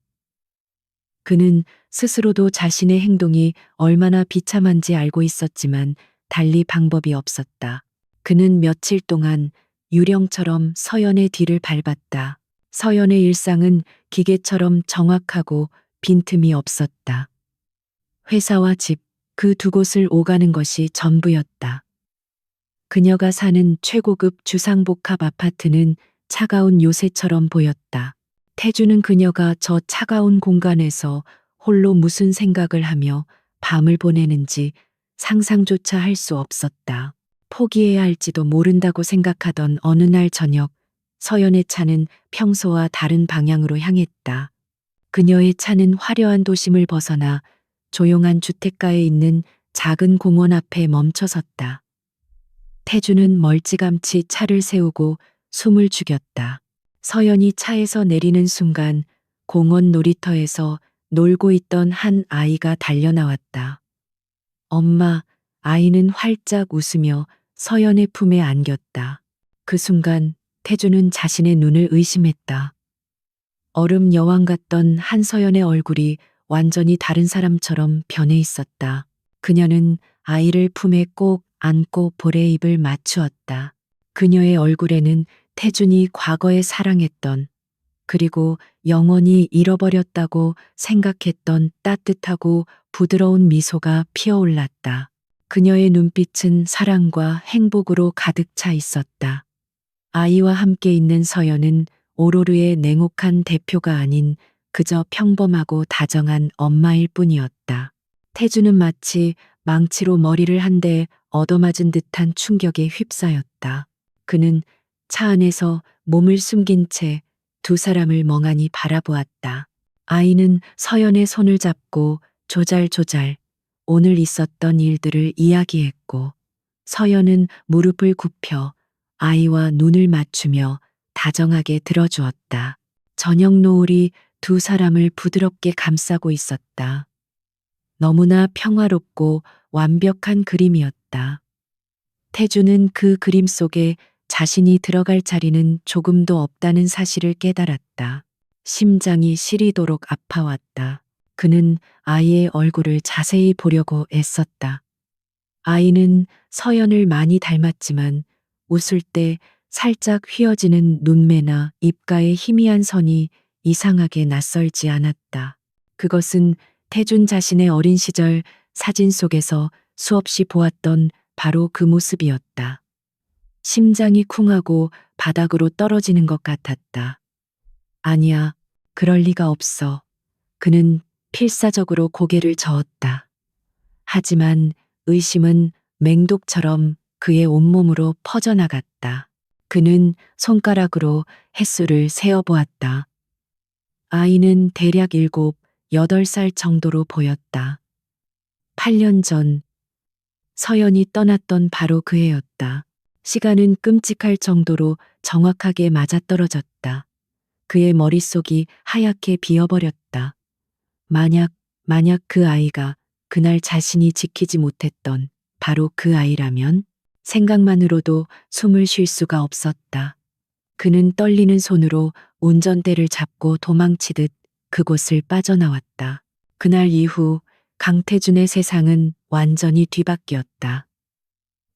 S1: 그는 스스로도 자신의 행동이 얼마나 비참한지 알고 있었지만 달리 방법이 없었다. 그는 며칠 동안 유령처럼 서연의 뒤를 밟았다. 서연의 일상은 기계처럼 정확하고 빈틈이 없었다. 회사와 집, 그 두 곳을 오가는 것이 전부였다. 그녀가 사는 최고급 주상복합 아파트는 차가운 요새처럼 보였다. 태주는 그녀가 저 차가운 공간에서 홀로 무슨 생각을 하며 밤을 보내는지 상상조차 할 수 없었다. 포기해야 할지도 모른다고 생각하던 어느 날 저녁, 서연의 차는 평소와 다른 방향으로 향했다. 그녀의 차는 화려한 도심을 벗어나 조용한 주택가에 있는 작은 공원 앞에 멈춰섰다. 태주는 멀찌감치 차를 세우고 숨을 죽였다. 서연이 차에서 내리는 순간 공원 놀이터에서 놀고 있던 한 아이가 달려나왔다. 엄마, 아이는 활짝 웃으며 서연의 품에 안겼다. 그 순간 태주는 자신의 눈을 의심했다. 얼음 여왕 같던 한서연의 얼굴이 완전히 다른 사람처럼 변해 있었다. 그녀는 아이를 품에 꼭 안고 볼에 입을 맞추었다. 그녀의 얼굴에는 태준이 과거에 사랑했던 그리고 영원히 잃어버렸다고 생각했던 따뜻하고 부드러운 미소가 피어올랐다. 그녀의 눈빛은 사랑과 행복으로 가득 차 있었다. 아이와 함께 있는 서연은 오로르의 냉혹한 대표가 아닌 그저 평범하고 다정한 엄마일 뿐이었다. 태주는 마치 망치로 머리를 한 대 얻어맞은 듯한 충격에 휩싸였다. 그는 차 안에서 몸을 숨긴 채 두 사람을 멍하니 바라보았다. 아이는 서연의 손을 잡고 조잘조잘 오늘 있었던 일들을 이야기했고, 서연은 무릎을 굽혀 아이와 눈을 맞추며 다정하게 들어주었다. 저녁 노을이 두 사람을 부드럽게 감싸고 있었다. 너무나 평화롭고 완벽한 그림이었다. 태주는 그 그림 속에 자신이 들어갈 자리는 조금도 없다는 사실을 깨달았다. 심장이 시리도록 아파왔다. 그는 아이의 얼굴을 자세히 보려고 애썼다. 아이는 서연을 많이 닮았지만 웃을 때 살짝 휘어지는 눈매나 입가의 희미한 선이 이상하게 낯설지 않았다. 그것은 태준 자신의 어린 시절 사진 속에서 수없이 보았던 바로 그 모습이었다. 심장이 쿵하고 바닥으로 떨어지는 것 같았다. 아니야, 그럴 리가 없어. 그는 필사적으로 고개를 저었다. 하지만 의심은 맹독처럼 그의 온몸으로 퍼져나갔다. 그는 손가락으로 햇수를 세어보았다. 아이는 대략 7, 8살 정도로 보였다. 8년 전 서연이 떠났던 바로 그 해였다. 시간은 끔찍할 정도로 정확하게 맞아떨어졌다. 그의 머릿속이 하얗게 비어버렸다. 만약 그 아이가 그날 자신이 지키지 못했던 바로 그 아이라면 생각만으로도 숨을 쉴 수가 없었다. 그는 떨리는 손으로 운전대를 잡고 도망치듯 그곳을 빠져나왔다. 그날 이후 강태준의 세상은 완전히 뒤바뀌었다.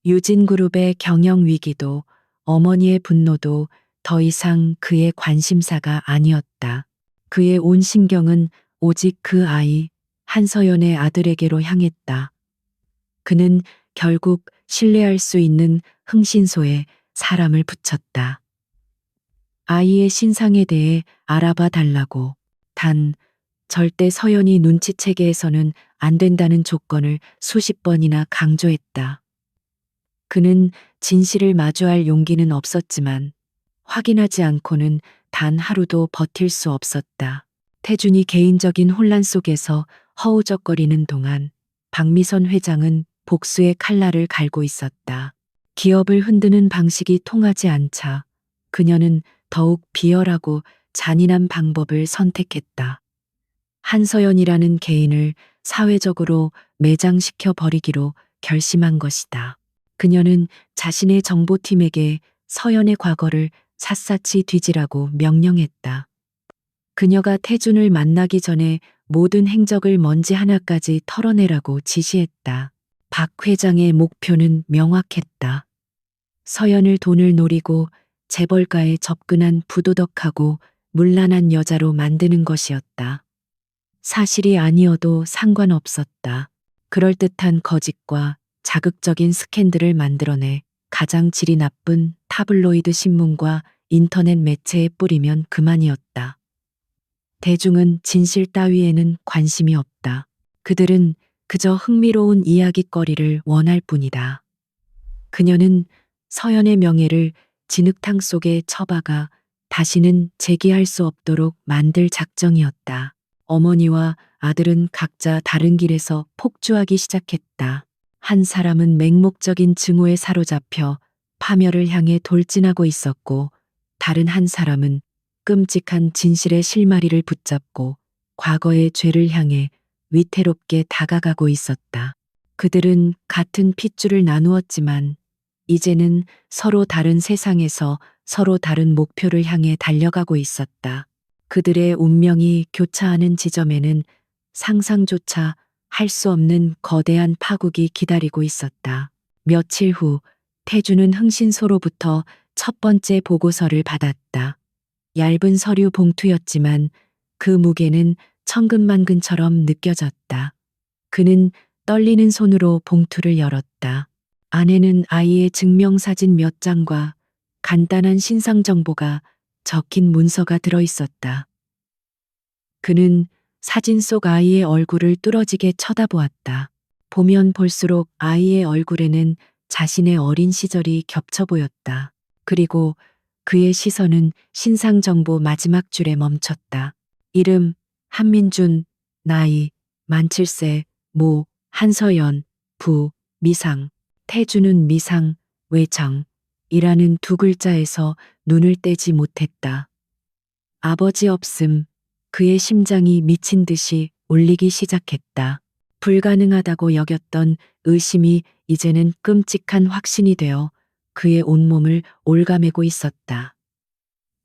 S1: 유진그룹의 경영 위기도 어머니의 분노도 더 이상 그의 관심사가 아니었다. 그의 온 신경은 오직 그 아이, 한서연의 아들에게로 향했다. 그는 결국 신뢰할 수 있는 흥신소에 사람을 붙였다. 아이의 신상에 대해 알아봐 달라고. 단, 절대 서연이 눈치채게 해서는 안 된다는 조건을 수십 번이나 강조했다. 그는 진실을 마주할 용기는 없었지만 확인하지 않고는 단 하루도 버틸 수 없었다. 태준이 개인적인 혼란 속에서 허우적거리는 동안 박미선 회장은 복수의 칼날을 갈고 있었다. 기업을 흔드는 방식이 통하지 않자 그녀는 더욱 비열하고 잔인한 방법을 선택했다. 한서연이라는 개인을 사회적으로 매장시켜 버리기로 결심한 것이다. 그녀는 자신의 정보팀에게 서연의 과거를 샅샅이 뒤지라고 명령했다. 그녀가 태준을 만나기 전에 모든 행적을 먼지 하나까지 털어내라고 지시했다. 박 회장의 목표는 명확했다. 서연을 돈을 노리고 재벌가에 접근한 부도덕하고 문란한 여자로 만드는 것이었다. 사실이 아니어도 상관없었다. 그럴듯한 거짓과 자극적인 스캔들을 만들어내 가장 질이 나쁜 타블로이드 신문과 인터넷 매체에 뿌리면 그만이었다. 대중은 진실 따위에는 관심이 없다. 그들은 그저 흥미로운 이야깃거리를 원할 뿐이다. 그녀는 서연의 명예를 진흙탕 속에 처박아 다시는 재기할 수 없도록 만들 작정이었다. 어머니와 아들은 각자 다른 길에서 폭주하기 시작했다. 한 사람은 맹목적인 증오에 사로잡혀 파멸을 향해 돌진하고 있었고, 다른 한 사람은 끔찍한 진실의 실마리를 붙잡고 과거의 죄를 향해 위태롭게 다가가고 있었다. 그들은 같은 핏줄을 나누었지만 이제는 서로 다른 세상에서 서로 다른 목표를 향해 달려가고 있었다. 그들의 운명이 교차하는 지점에는 상상조차 할 수 없는 거대한 파국이 기다리고 있었다. 며칠 후 태주는 흥신소로부터 첫 번째 보고서를 받았다. 얇은 서류 봉투였지만 그 무게는 천근만근처럼 느껴졌다. 그는 떨리는 손으로 봉투를 열었다. 안에는 아이의 증명사진 몇 장과 간단한 신상 정보가 적힌 문서가 들어 있었다. 그는 사진 속 아이의 얼굴을 뚫어지게 쳐다보았다. 보면 볼수록 아이의 얼굴에는 자신의 어린 시절이 겹쳐 보였다. 그리고 그의 시선은 신상 정보 마지막 줄에 멈췄다. 이름 한민준, 나이 만 7세, 모 한서연, 부 미상, 태주는 미상, 외정 이라는 두 글자에서 눈을 떼지 못했다. 아버지 없음, 그의 심장이 미친 듯이 울리기 시작했다. 불가능하다고 여겼던 의심이 이제는 끔찍한 확신이 되어 그의 온몸을 올가매고 있었다.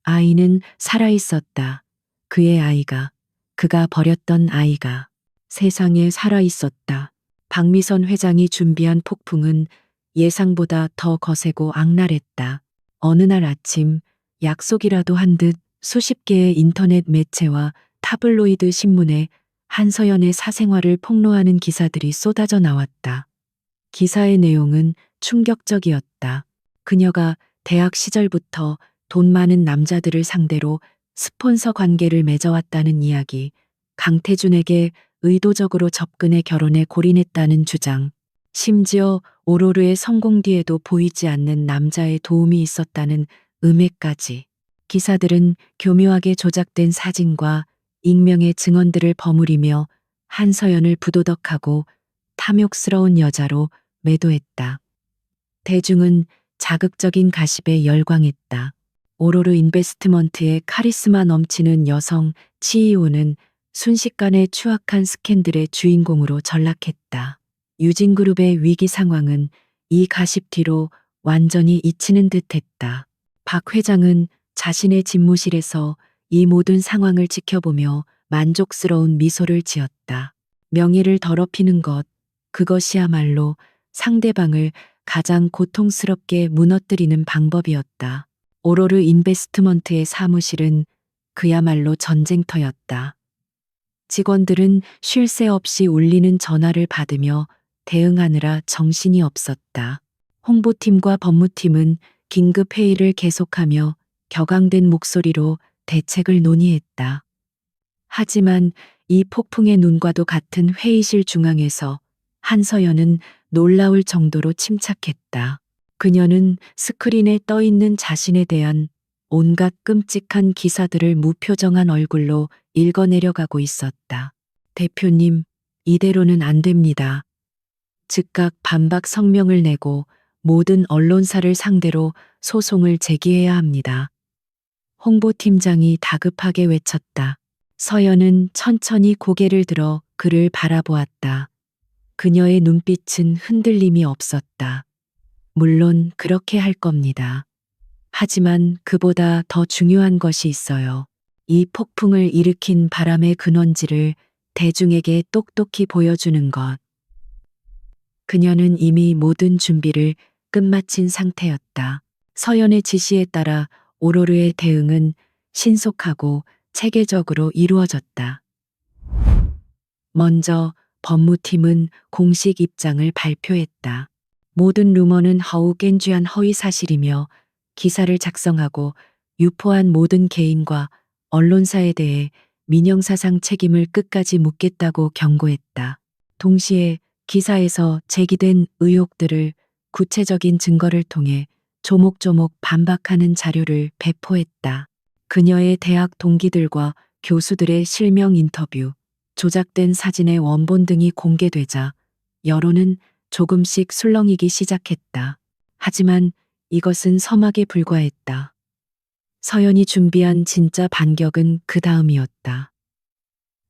S1: 아이는 살아 있었다. 그의 아이가, 그가 버렸던 아이가 세상에 살아 있었다. 박미선 회장이 준비한 폭풍은 예상보다 더 거세고 악랄했다. 어느 날 아침 약속이라도 한 듯 수십 개의 인터넷 매체와 타블로이드 신문에 한서연의 사생활을 폭로하는 기사들이 쏟아져 나왔다. 기사의 내용은 충격적이었다. 그녀가 대학 시절부터 돈 많은 남자들을 상대로 스폰서 관계를 맺어왔다는 이야기, 강태준에게 의도적으로 접근해 결혼에 골인했다는 주장, 심지어 오로르의 성공 뒤에도 보이지 않는 남자의 도움이 있었다는 음해까지. 기사들은 교묘하게 조작된 사진과 익명의 증언들을 버무리며 한서연을 부도덕하고 탐욕스러운 여자로 매도했다. 대중은 자극적인 가십에 열광했다. 오로르 인베스트먼트의 카리스마 넘치는 여성 CEO는 순식간에 추악한 스캔들의 주인공으로 전락했다. 유진그룹의 위기 상황은 이 가십 뒤로 완전히 잊히는 듯했다. 박 회장은 자신의 집무실에서 이 모든 상황을 지켜보며 만족스러운 미소를 지었다. 명예를 더럽히는 것, 그것이야말로 상대방을 가장 고통스럽게 무너뜨리는 방법이었다. 오로르 인베스트먼트의 사무실은 그야말로 전쟁터였다. 직원들은 쉴 새 없이 울리는 전화를 받으며 대응하느라 정신이 없었다. 홍보팀과 법무팀은 긴급 회의를 계속하며 격앙된 목소리로 대책을 논의했다. 하지만 이 폭풍의 눈과도 같은 회의실 중앙에서 한서연은 놀라울 정도로 침착했다. 그녀는 스크린에 떠 있는 자신에 대한 온갖 끔찍한 기사들을 무표정한 얼굴로 읽어내려가고 있었다. 대표님, 이대로는 안 됩니다. 즉각 반박 성명을 내고 모든 언론사를 상대로 소송을 제기해야 합니다. 홍보팀장이 다급하게 외쳤다. 서연은 천천히 고개를 들어 그를 바라보았다. 그녀의 눈빛은 흔들림이 없었다. 물론 그렇게 할 겁니다. 하지만 그보다 더 중요한 것이 있어요. 이 폭풍을 일으킨 바람의 근원지를 대중에게 똑똑히 보여주는 것. 그녀는 이미 모든 준비를 끝마친 상태였다. 서연의 지시에 따라 오로르의 대응은 신속하고 체계적으로 이루어졌다. 먼저 법무팀은 공식 입장을 발표했다. 모든 루머는 허우깬쥐한 허위 사실이며 기사를 작성하고 유포한 모든 개인과 언론사에 대해 민영사상 책임을 끝까지 묻겠다고 경고했다. 동시에 기사에서 제기된 의혹들을 구체적인 증거를 통해 조목조목 반박하는 자료를 배포했다. 그녀의 대학 동기들과 교수들의 실명 인터뷰, 조작된 사진의 원본 등이 공개되자 여론은 조금씩 술렁이기 시작했다. 하지만 이것은 서막에 불과했다. 서연이 준비한 진짜 반격은 그 다음이었다.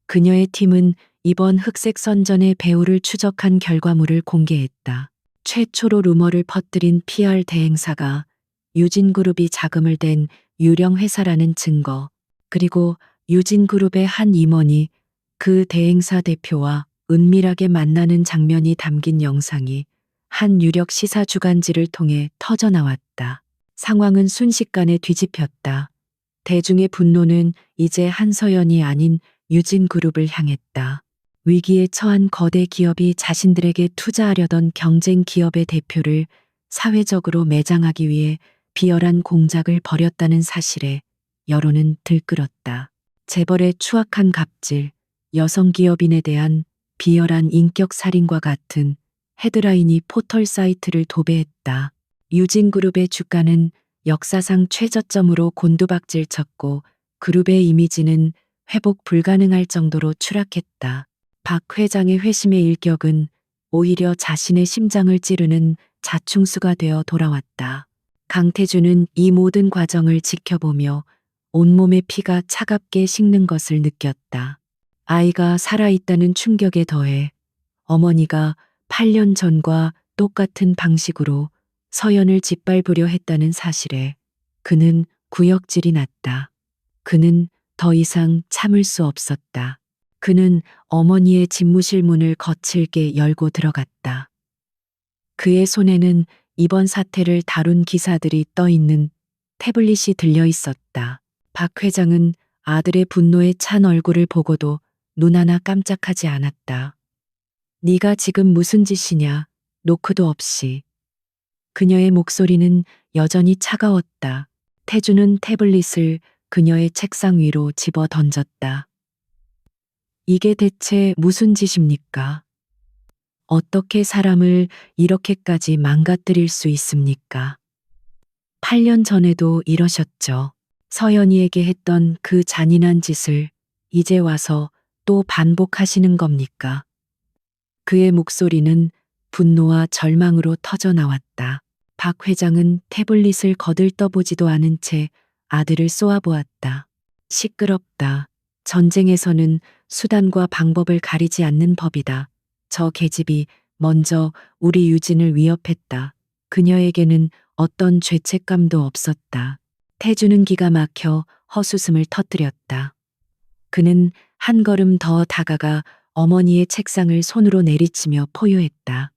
S1: 그녀의 팀은 이번 흑색 선전의 배우를 추적한 결과물을 공개했다. 최초로 루머를 퍼뜨린 PR 대행사가 유진그룹이 자금을 댄 유령 회사라는 증거, 그리고 유진그룹의 한 임원이 그 대행사 대표와 은밀하게 만나는 장면이 담긴 영상이 한 유력 시사 주간지를 통해 터져나왔다. 상황은 순식간에 뒤집혔다. 대중의 분노는 이제 한서연이 아닌 유진그룹을 향했다. 위기에 처한 거대 기업이 자신들에게 투자하려던 경쟁 기업의 대표를 사회적으로 매장하기 위해 비열한 공작을 벌였다는 사실에 여론은 들끓었다. 재벌의 추악한 갑질, 여성 기업인에 대한 비열한 인격 살인과 같은 헤드라인이 포털 사이트를 도배했다. 유진그룹의 주가는 역사상 최저점으로 곤두박질 쳤고 그룹의 이미지는 회복 불가능할 정도로 추락했다. 박 회장의 회심의 일격은 오히려 자신의 심장을 찌르는 자충수가 되어 돌아왔다. 강태주는 이 모든 과정을 지켜보며 온몸의 피가 차갑게 식는 것을 느꼈다. 아이가 살아있다는 충격에 더해 어머니가 8년 전과 똑같은 방식으로 서연을 짓밟으려 했다는 사실에 그는 구역질이 났다. 그는 더 이상 참을 수 없었다. 그는 어머니의 집무실 문을 거칠게 열고 들어갔다. 그의 손에는 이번 사태를 다룬 기사들이 떠 있는 태블릿이 들려 있었다. 박 회장은 아들의 분노에 찬 얼굴을 보고도 눈 하나 깜짝하지 않았다. 네가 지금 무슨 짓이냐, 노크도 없이. 그녀의 목소리는 여전히 차가웠다. 태주는 태블릿을 그녀의 책상 위로 집어 던졌다. 이게 대체 무슨 짓입니까? 어떻게 사람을 이렇게까지 망가뜨릴 수 있습니까? 8년 전에도 이러셨죠. 서연이에게 했던 그 잔인한 짓을 이제 와서 또 반복하시는 겁니까? 그의 목소리는 분노와 절망으로 터져 나왔다. 박 회장은 태블릿을 거들떠보지도 않은 채 아들을 쏘아보았다. 시끄럽다. 전쟁에서는 수단과 방법을 가리지 않는 법이다. 저 계집이 먼저 우리 유진을 위협했다. 그녀에게는 어떤 죄책감도 없었다. 태주는 기가 막혀 헛웃음을 터뜨렸다. 그는 한 걸음 더 다가가 어머니의 책상을 손으로 내리치며 포효했다.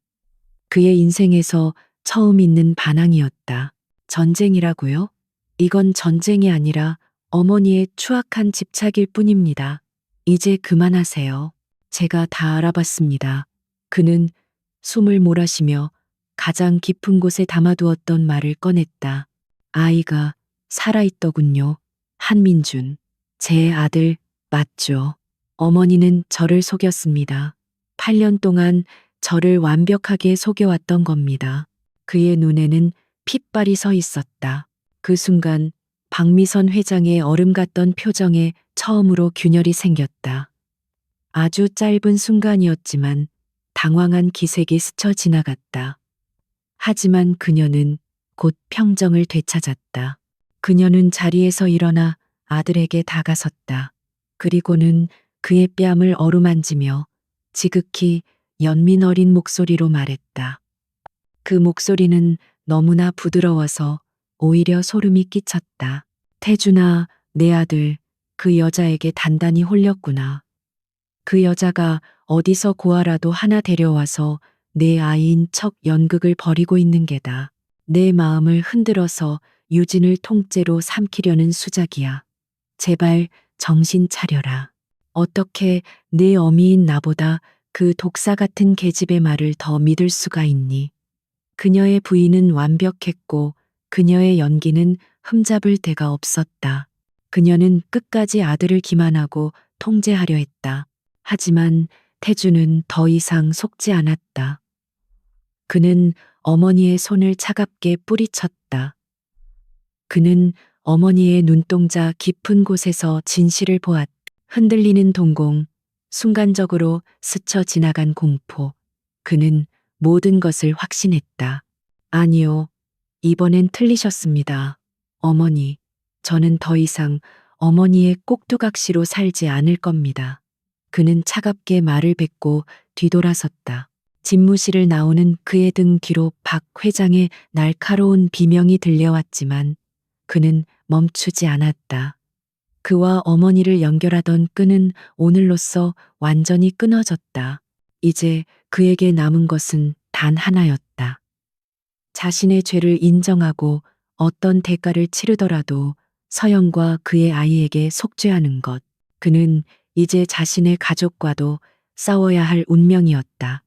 S1: 그의 인생에서 처음 있는 반항이었다. 전쟁이라고요? 이건 전쟁이 아니라 어머니의 추악한 집착일 뿐입니다. 이제 그만하세요. 제가 다 알아봤습니다. 그는 숨을 몰아쉬며 가장 깊은 곳에 담아두었던 말을 꺼냈다. 아이가 살아있더군요. 한민준. 제 아들 맞죠. 어머니는 저를 속였습니다. 8년 동안 저를 완벽하게 속여왔던 겁니다. 그의 눈에는 핏발이 서 있었다. 그 순간 박미선 회장의 얼음 같던 표정에 처음으로 균열이 생겼다. 아주 짧은 순간이었지만 당황한 기색이 스쳐 지나갔다. 하지만 그녀는 곧 평정을 되찾았다. 그녀는 자리에서 일어나 아들에게 다가섰다. 그리고는 그의 뺨을 어루만지며 지극히 연민 어린 목소리로 말했다. 그 목소리는 너무나 부드러워서 오히려 소름이 끼쳤다. 태준아, 내 아들, 그 여자에게 단단히 홀렸구나. 그 여자가 어디서 고아라도 하나 데려와서 내 아이인 척 연극을 벌이고 있는 게다. 내 마음을 흔들어서 유진을 통째로 삼키려는 수작이야. 제발 정신 차려라. 어떻게 내 어미인 나보다 그 독사 같은 계집의 말을 더 믿을 수가 있니? 그녀의 부인은 완벽했고 그녀의 연기는 흠잡을 데가 없었다. 그녀는 끝까지 아들을 기만하고 통제하려 했다. 하지만 태주는 더 이상 속지 않았다. 그는 어머니의 손을 차갑게 뿌리쳤다. 그는 어머니의 눈동자 깊은 곳에서 진실을 보았다. 흔들리는 동공, 순간적으로 스쳐 지나간 공포. 그는 모든 것을 확신했다. 아니요, 이번엔 틀리셨습니다. 어머니, 저는 더 이상 어머니의 꼭두각시로 살지 않을 겁니다. 그는 차갑게 말을 뱉고 뒤돌아섰다. 집무실을 나오는 그의 등 뒤로 박 회장의 날카로운 비명이 들려왔지만 그는 멈추지 않았다. 그와 어머니를 연결하던 끈은 오늘로써 완전히 끊어졌다. 이제 그에게 남은 것은 단 하나였다. 자신의 죄를 인정하고 어떤 대가를 치르더라도 서영과 그의 아이에게 속죄하는 것. 그는 이제 자신의 가족과도 싸워야 할 운명이었다.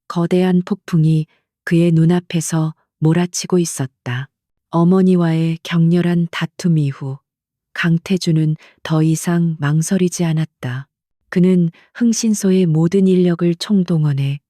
S1: 거대한 폭풍이 그의 눈앞에서 몰아치고 있었다. 어머니와의 격렬한 다툼 이후 강태주는 더 이상 망설이지 않았다. 그는 흥신소의 모든 인력을 총동원해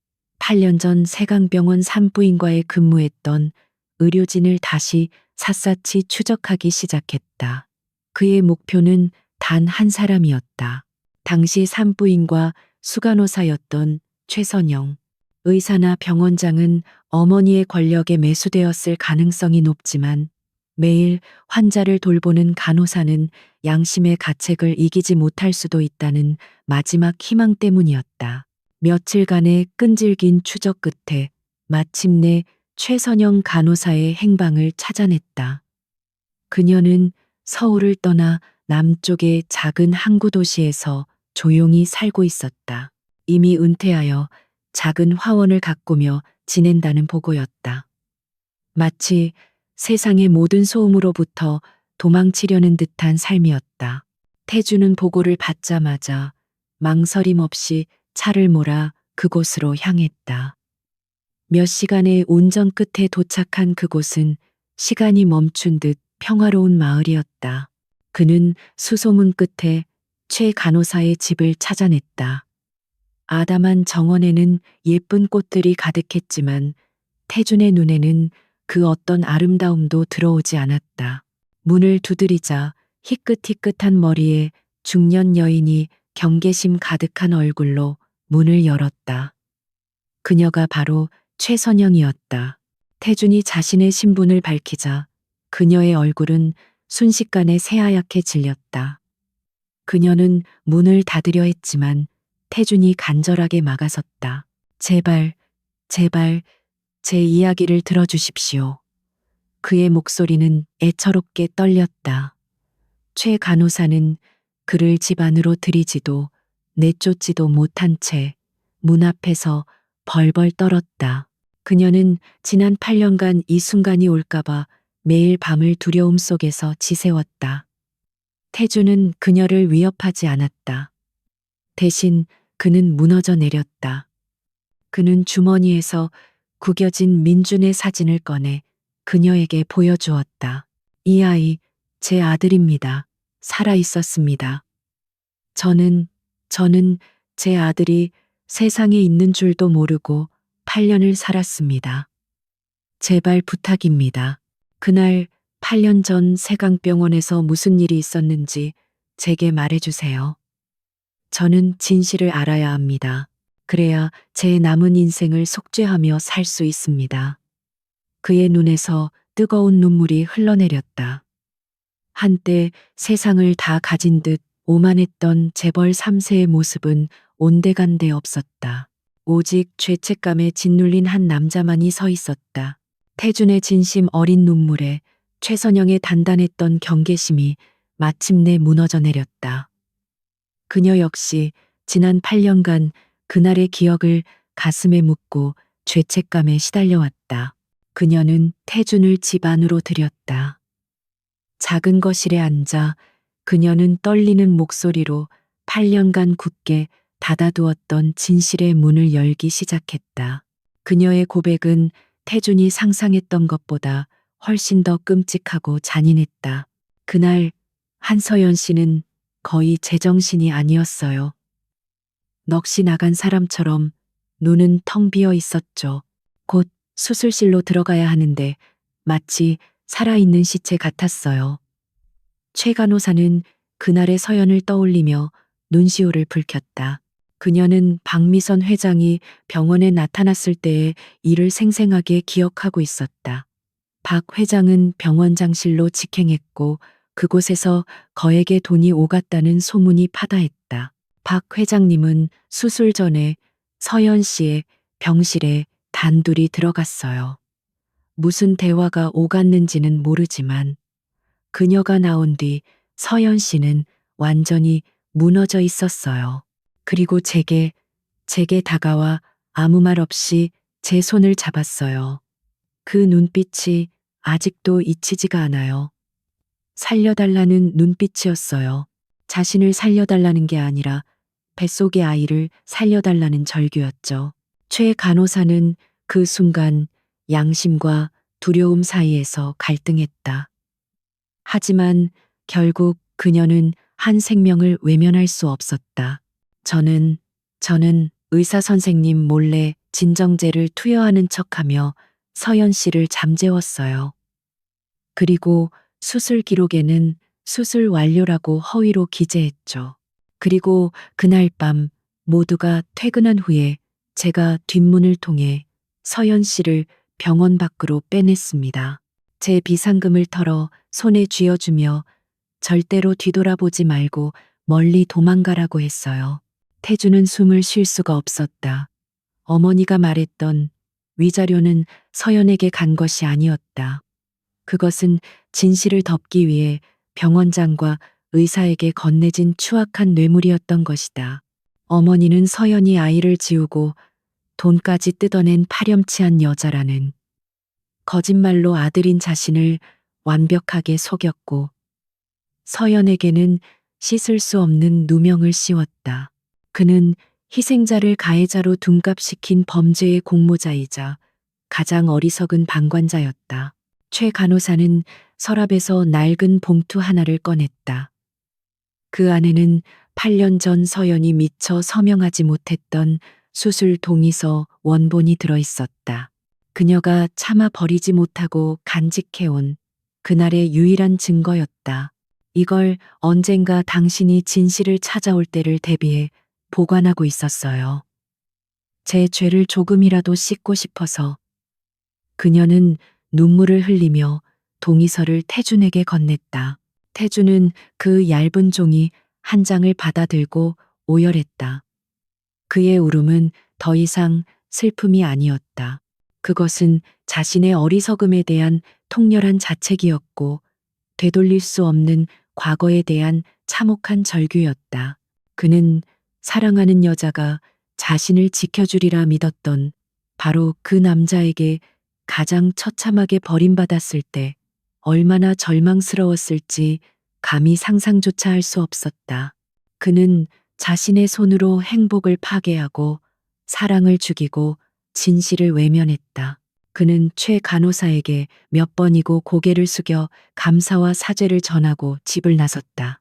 S1: 8년 전 세강병원 산부인과에 근무했던 의료진을 다시 샅샅이 추적하기 시작했다. 그의 목표는 단 한 사람이었다. 당시 산부인과 수간호사였던 최선영. 의사나 병원장은 어머니의 권력에 매수되었을 가능성이 높지만 매일 환자를 돌보는 간호사는 양심의 가책을 이기지 못할 수도 있다는 마지막 희망 때문이었다. 며칠간의 끈질긴 추적 끝에 마침내 최선영 간호사의 행방을 찾아냈다. 그녀는 서울을 떠나 남쪽의 작은 항구 도시에서 조용히 살고 있었다. 이미 은퇴하여 작은 화원을 가꾸며 지낸다는 보고였다. 마치 세상의 모든 소음으로부터 도망치려는 듯한 삶이었다. 태주는 보고를 받자마자 망설임 없이 차를 몰아 그곳으로 향했다. 몇 시간의 운전 끝에 도착한 그곳은 시간이 멈춘 듯 평화로운 마을이었다. 그는 수소문 끝에 최 간호사의 집을 찾아냈다. 아담한 정원에는 예쁜 꽃들이 가득했지만 태준의 눈에는 그 어떤 아름다움도 들어오지 않았다. 문을 두드리자 희끗희끗한 머리에 중년 여인이 경계심 가득한 얼굴로 문을 열었다. 그녀가 바로 최선영이었다. 태준이 자신의 신분을 밝히자 그녀의 얼굴은 순식간에 새하얗게 질렸다. 그녀는 문을 닫으려 했지만 태준이 간절하게 막아섰다. 제발, 제발, 제 이야기를 들어주십시오. 그의 목소리는 애처롭게 떨렸다. 최 간호사는 그를 집 안으로 들이지도 내쫓지도 못한 채 문 앞에서 벌벌 떨었다. 그녀는 지난 8년간 이 순간이 올까봐 매일 밤을 두려움 속에서 지새웠다. 태주는 그녀를 위협하지 않았다. 대신 그는 무너져 내렸다. 그는 주머니에서 구겨진 민준의 사진을 꺼내 그녀에게 보여주었다. 이 아이, 제 아들입니다. 살아 있었습니다. 저는 제 아들이 세상에 있는 줄도 모르고 8년을 살았습니다. 제발 부탁입니다. 그날 8년 전 세강병원에서 무슨 일이 있었는지 제게 말해주세요. 저는 진실을 알아야 합니다. 그래야 제 남은 인생을 속죄하며 살 수 있습니다. 그의 눈에서 뜨거운 눈물이 흘러내렸다. 한때 세상을 다 가진 듯 오만했던 재벌 3세의 모습은 온데간데 없었다. 오직 죄책감에 짓눌린 한 남자만이 서 있었다. 태준의 진심 어린 눈물에 최선영의 단단했던 경계심이 마침내 무너져 내렸다. 그녀 역시 지난 8년간 그날의 기억을 가슴에 묻고 죄책감에 시달려왔다. 그녀는 태준을 집 안으로 들였다. 작은 거실에 앉아 그녀는 떨리는 목소리로 8년간 굳게 닫아두었던 진실의 문을 열기 시작했다. 그녀의 고백은 태준이 상상했던 것보다 훨씬 더 끔찍하고 잔인했다. 그날 한서연 씨는 거의 제정신이 아니었어요. 넋이 나간 사람처럼 눈은 텅 비어 있었죠. 곧 수술실로 들어가야 하는데 마치 살아있는 시체 같았어요. 최 간호사는 그날의 서연을 떠올리며 눈시울을 붉혔다. 그녀는 박미선 회장이 병원에 나타났을 때의 일을 생생하게 기억하고 있었다. 박 회장은 병원장실로 직행했고 그곳에서 거액의 돈이 오갔다는 소문이 파다했다. 박 회장님은 수술 전에 서연 씨의 병실에 단둘이 들어갔어요. 무슨 대화가 오갔는지는 모르지만 그녀가 나온 뒤 서연 씨는 완전히 무너져 있었어요. 그리고 제게 다가와 아무 말 없이 제 손을 잡았어요. 그 눈빛이 아직도 잊히지가 않아요. 살려달라는 눈빛이었어요. 자신을 살려달라는 게 아니라 뱃속의 아이를 살려달라는 절규였죠. 최 간호사는 그 순간 양심과 두려움 사이에서 갈등했다. 하지만 결국 그녀는 한 생명을 외면할 수 없었다. 저는 의사 선생님 몰래 진정제를 투여하는 척하며 서연 씨를 잠재웠어요. 그리고 수술 기록에는 수술 완료라고 허위로 기재했죠. 그리고 그날 밤 모두가 퇴근한 후에 제가 뒷문을 통해 서연 씨를 병원 밖으로 빼냈습니다. 제 비상금을 털어 손에 쥐어주며 절대로 뒤돌아보지 말고 멀리 도망가라고 했어요. 태주는 숨을 쉴 수가 없었다. 어머니가 말했던 위자료는 서연에게 간 것이 아니었다. 그것은 진실을 덮기 위해 병원장과 의사에게 건네진 추악한 뇌물이었던 것이다. 어머니는 서연이 아이를 지우고 돈까지 뜯어낸 파렴치한 여자라는 거짓말로 아들인 자신을 완벽하게 속였고 서연에게는 씻을 수 없는 누명을 씌웠다. 그는 희생자를 가해자로 둔갑시킨 범죄의 공모자이자 가장 어리석은 방관자였다. 최 간호사는 서랍에서 낡은 봉투 하나를 꺼냈다. 그 안에는 8년 전 서연이 미처 서명하지 못했던 수술 동의서 원본이 들어 있었다. 그녀가 차마 버리지 못하고 간직해온 그날의 유일한 증거였다. 이걸 언젠가 당신이 진실을 찾아올 때를 대비해 보관하고 있었어요. 제 죄를 조금이라도 씻고 싶어서. 그녀는 눈물을 흘리며 동의서를 태준에게 건넸다. 태준은 그 얇은 종이 한 장을 받아들고 오열했다. 그의 울음은 더 이상 슬픔이 아니었다. 그것은 자신의 어리석음에 대한 통렬한 자책이었고 되돌릴 수 없는 과거에 대한 참혹한 절규였다. 그는 사랑하는 여자가 자신을 지켜주리라 믿었던 바로 그 남자에게 가장 처참하게 버림받았을 때 얼마나 절망스러웠을지 감히 상상조차 할 수 없었다. 그는 자신의 손으로 행복을 파괴하고 사랑을 죽이고 진실을 외면했다. 그는 최 간호사에게 몇 번이고 고개를 숙여 감사와 사죄를 전하고 집을 나섰다.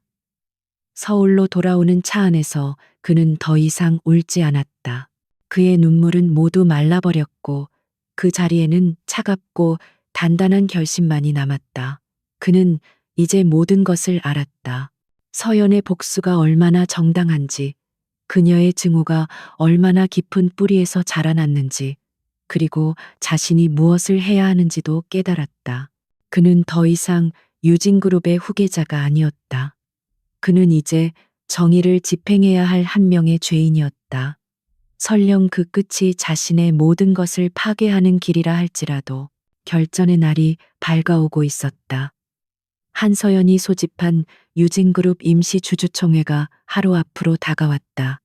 S1: 서울로 돌아오는 차 안에서 그는 더 이상 울지 않았다. 그의 눈물은 모두 말라버렸고 그 자리에는 차갑고 단단한 결심만이 남았다. 그는 이제 모든 것을 알았다. 서연의 복수가 얼마나 정당한지, 그녀의 증오가 얼마나 깊은 뿌리에서 자라났는지, 그리고 자신이 무엇을 해야 하는지도 깨달았다. 그는 더 이상 유진그룹의 후계자가 아니었다. 그는 이제 정의를 집행해야 할 한 명의 죄인이었다. 설령 그 끝이 자신의 모든 것을 파괴하는 길이라 할지라도 결전의 날이 밝아오고 있었다. 한서연이 소집한 유진그룹 임시주주총회가 하루 앞으로 다가왔다.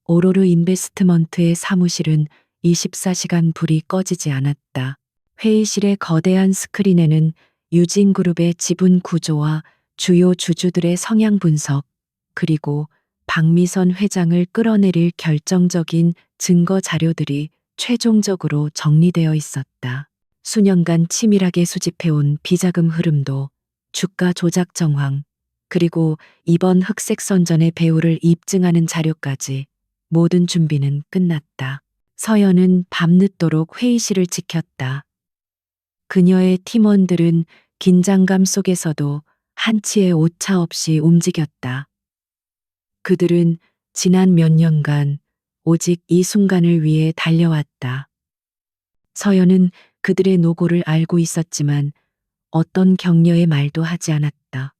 S1: 오로르 인베스트먼트의 사무실은 24시간 불이 꺼지지 않았다. 회의실의 거대한 스크린에는 유진그룹의 지분 구조와 주요 주주들의 성향 분석, 그리고 박미선 회장을 끌어내릴 결정적인 증거 자료들이 최종적으로 정리되어 있었다. 수년간 치밀하게 수집해온 비자금 흐름도, 주가 조작 정황, 그리고 이번 흑색 선전의 배후를 입증하는 자료까지 모든 준비는 끝났다. 서연은 밤늦도록 회의실을 지켰다. 그녀의 팀원들은 긴장감 속에서도 한치의 오차 없이 움직였다. 그들은 지난 몇 년간 오직 이 순간을 위해 달려왔다. 서연은 그들의 노고를 알고 있었지만 어떤 격려의 말도 하지 않았다.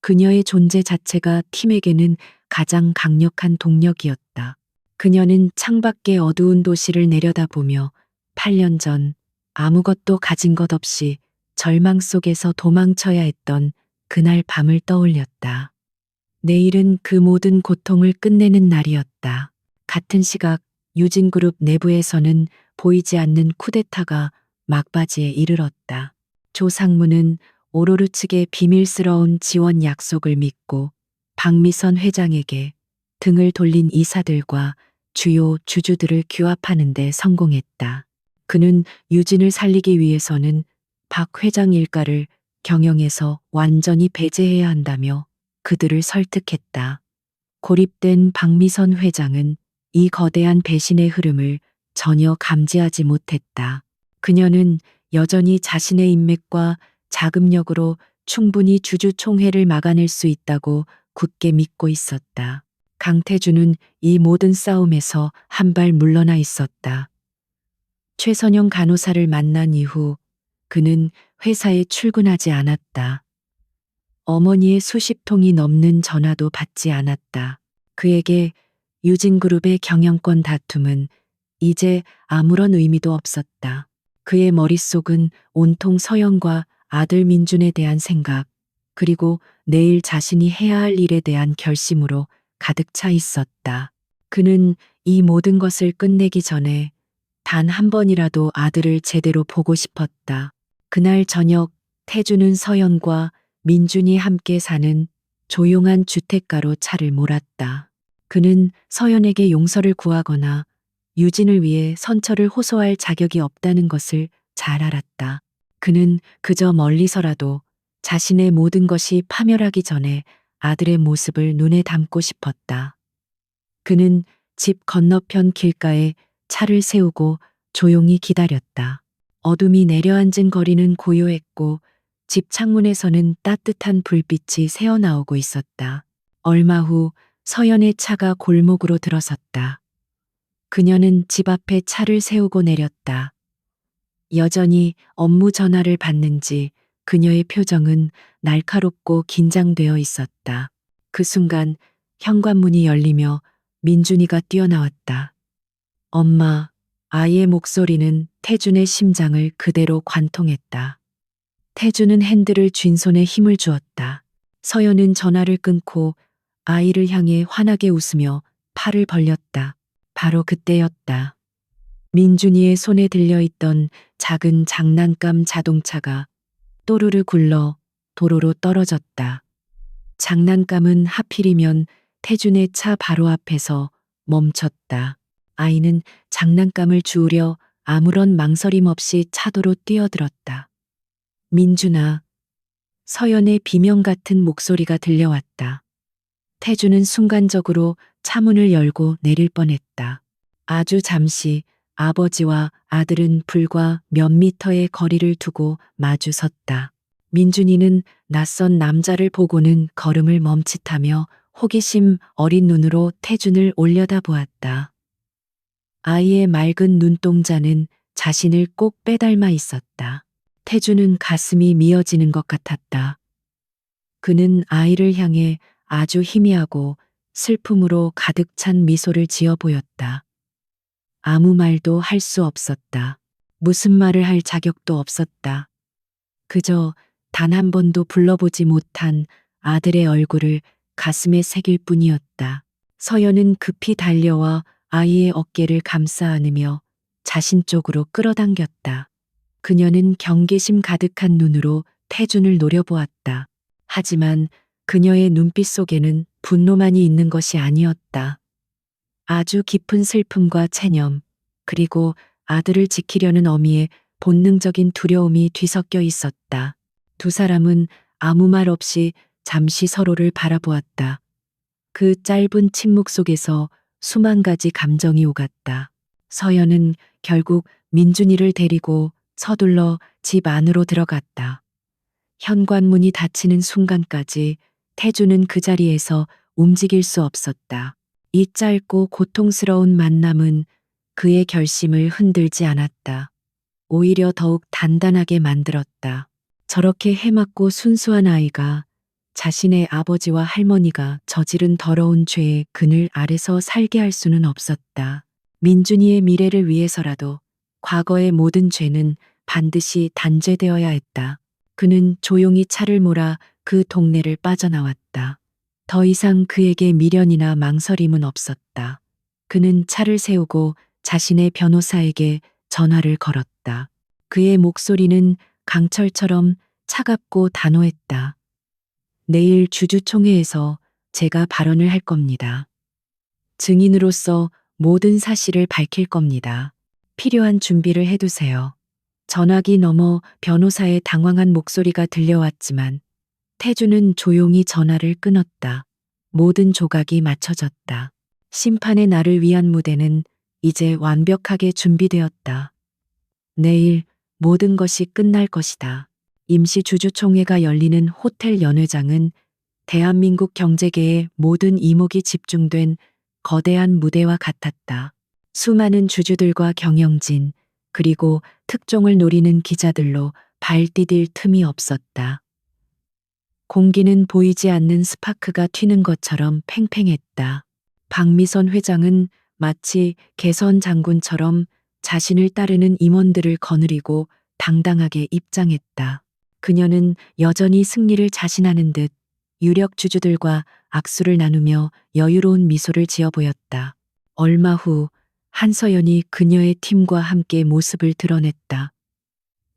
S1: 그녀의 존재 자체가 팀에게는 가장 강력한 동력이었다. 그녀는 창밖의 어두운 도시를 내려다보며 8년 전 아무것도 가진 것 없이 절망 속에서 도망쳐야 했던 그날 밤을 떠올렸다. 내일은 그 모든 고통을 끝내는 날이었다. 같은 시각 유진그룹 내부에서는 보이지 않는 쿠데타가 막바지에 이르렀다. 조상무는 오로르 측의 비밀스러운 지원 약속을 믿고 박미선 회장에게 등을 돌린 이사들과 주요 주주들을 규합하는 데 성공했다. 그는 유진을 살리기 위해서는 박 회장 일가를 경영에서 완전히 배제해야 한다며 그들을 설득했다. 고립된 박미선 회장은 이 거대한 배신의 흐름을 전혀 감지하지 못했다. 그녀는 여전히 자신의 인맥과 자금력으로 충분히 주주총회를 막아낼 수 있다고 굳게 믿고 있었다. 강태주는 이 모든 싸움에서 한 발 물러나 있었다. 최선영 간호사를 만난 이후 그는 회사에 출근하지 않았다. 어머니의 수십 통이 넘는 전화도 받지 않았다. 그에게 유진그룹의 경영권 다툼은 이제 아무런 의미도 없었다. 그의 머릿속은 온통 서영과 아들 민준에 대한 생각, 그리고 내일 자신이 해야 할 일에 대한 결심으로 가득 차 있었다. 그는 이 모든 것을 끝내기 전에 단 한 번이라도 아들을 제대로 보고 싶었다. 그날 저녁 태주는 서연과 민준이 함께 사는 조용한 주택가로 차를 몰았다. 그는 서연에게 용서를 구하거나 유진을 위해 선처를 호소할 자격이 없다는 것을 잘 알았다. 그는 그저 멀리서라도 자신의 모든 것이 파멸하기 전에 아들의 모습을 눈에 담고 싶었다. 그는 집 건너편 길가에 차를 세우고 조용히 기다렸다. 어둠이 내려앉은 거리는 고요했고 집 창문에서는 따뜻한 불빛이 새어나오고 있었다. 얼마 후 서연의 차가 골목으로 들어섰다. 그녀는 집 앞에 차를 세우고 내렸다. 여전히 업무 전화를 받는지 그녀의 표정은 날카롭고 긴장되어 있었다. 그 순간 현관문이 열리며 민준이가 뛰어나왔다. 엄마, 아이의 목소리는 태준의 심장을 그대로 관통했다. 태준은 핸들을 쥔 손에 힘을 주었다. 서연은 전화를 끊고 아이를 향해 환하게 웃으며 팔을 벌렸다. 바로 그때였다. 민준이의 손에 들려있던 작은 장난감 자동차가 또르르 굴러 도로로 떨어졌다. 장난감은 하필이면 태준의 차 바로 앞에서 멈췄다. 아이는 장난감을 주우려 아무런 망설임 없이 차도로 뛰어들었다. 민준아, 서연의 비명 같은 목소리가 들려왔다. 태주는 순간적으로 차문을 열고 내릴 뻔했다. 아주 잠시 아버지와 아들은 불과 몇 미터의 거리를 두고 마주 섰다. 민준이는 낯선 남자를 보고는 걸음을 멈칫하며 호기심 어린 눈으로 태준을 올려다보았다. 아이의 맑은 눈동자는 자신을 꼭 빼닮아 있었다. 태준은 가슴이 미어지는 것 같았다. 그는 아이를 향해 아주 희미하고 슬픔으로 가득 찬 미소를 지어 보였다. 아무 말도 할 수 없었다. 무슨 말을 할 자격도 없었다. 그저 단 한 번도 불러보지 못한 아들의 얼굴을 가슴에 새길 뿐이었다. 서연은 급히 달려와 아이의 어깨를 감싸 안으며 자신 쪽으로 끌어당겼다. 그녀는 경계심 가득한 눈으로 태준을 노려보았다. 하지만 그녀의 눈빛 속에는 분노만이 있는 것이 아니었다. 아주 깊은 슬픔과 체념, 그리고 아들을 지키려는 어미의 본능적인 두려움이 뒤섞여 있었다. 두 사람은 아무 말 없이 잠시 서로를 바라보았다. 그 짧은 침묵 속에서 수만 가지 감정이 오갔다. 서연은 결국 민준이를 데리고 서둘러 집 안으로 들어갔다. 현관문이 닫히는 순간까지 태주는 그 자리에서 움직일 수 없었다. 이 짧고 고통스러운 만남은 그의 결심을 흔들지 않았다. 오히려 더욱 단단하게 만들었다. 저렇게 해맑고 순수한 아이가 자신의 아버지와 할머니가 저지른 더러운 죄의 그늘 아래서 살게 할 수는 없었다. 민준이의 미래를 위해서라도 과거의 모든 죄는 반드시 단죄되어야 했다. 그는 조용히 차를 몰아 그 동네를 빠져나왔다. 더 이상 그에게 미련이나 망설임은 없었다. 그는 차를 세우고 자신의 변호사에게 전화를 걸었다. 그의 목소리는 강철처럼 차갑고 단호했다. 내일 주주총회에서 제가 발언을 할 겁니다. 증인으로서 모든 사실을 밝힐 겁니다. 필요한 준비를 해두세요. 전화기 너머 변호사의 당황한 목소리가 들려왔지만 태주는 조용히 전화를 끊었다. 모든 조각이 맞춰졌다. 심판의 날을 위한 무대는 이제 완벽하게 준비되었다. 내일 모든 것이 끝날 것이다. 임시 주주총회가 열리는 호텔 연회장은 대한민국 경제계의 모든 이목이 집중된 거대한 무대와 같았다. 수많은 주주들과 경영진, 그리고 특종을 노리는 기자들로 발 디딜 틈이 없었다. 공기는 보이지 않는 스파크가 튀는 것처럼 팽팽했다. 박미선 회장은 마치 개선 장군처럼 자신을 따르는 임원들을 거느리고 당당하게 입장했다. 그녀는 여전히 승리를 자신하는 듯 유력 주주들과 악수를 나누며 여유로운 미소를 지어 보였다. 얼마 후 한서연이 그녀의 팀과 함께 모습을 드러냈다.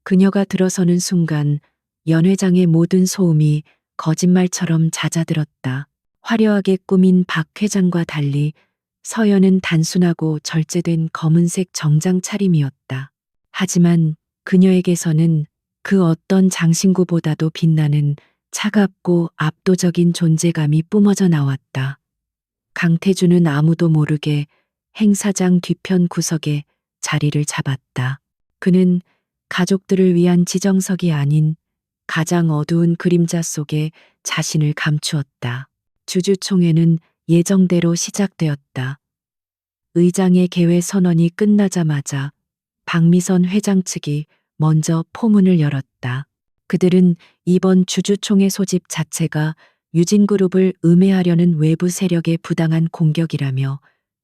S1: 그녀가 들어서는 순간 연회장의 모든 소음이 거짓말처럼 잦아들었다. 화려하게 꾸민 박 회장과 달리 서연은 단순하고 절제된 검은색 정장 차림이었다. 하지만 그녀에게서는 그 어떤 장신구보다도 빛나는 차갑고 압도적인 존재감이 뿜어져 나왔다. 강태주는 아무도 모르게 행사장 뒤편 구석에 자리를 잡았다. 그는 가족들을 위한 지정석이 아닌 가장 어두운 그림자 속에 자신을 감추었다. 주주총회는 예정대로 시작되었다. 의장의 개회 선언이 끝나자마자 박미선 회장 측이 먼저 포문을 열었다. 그들은 이번 주주총회 소집 자체가 유진그룹을 음해하려는 외부 세력의 부당한 공격이라며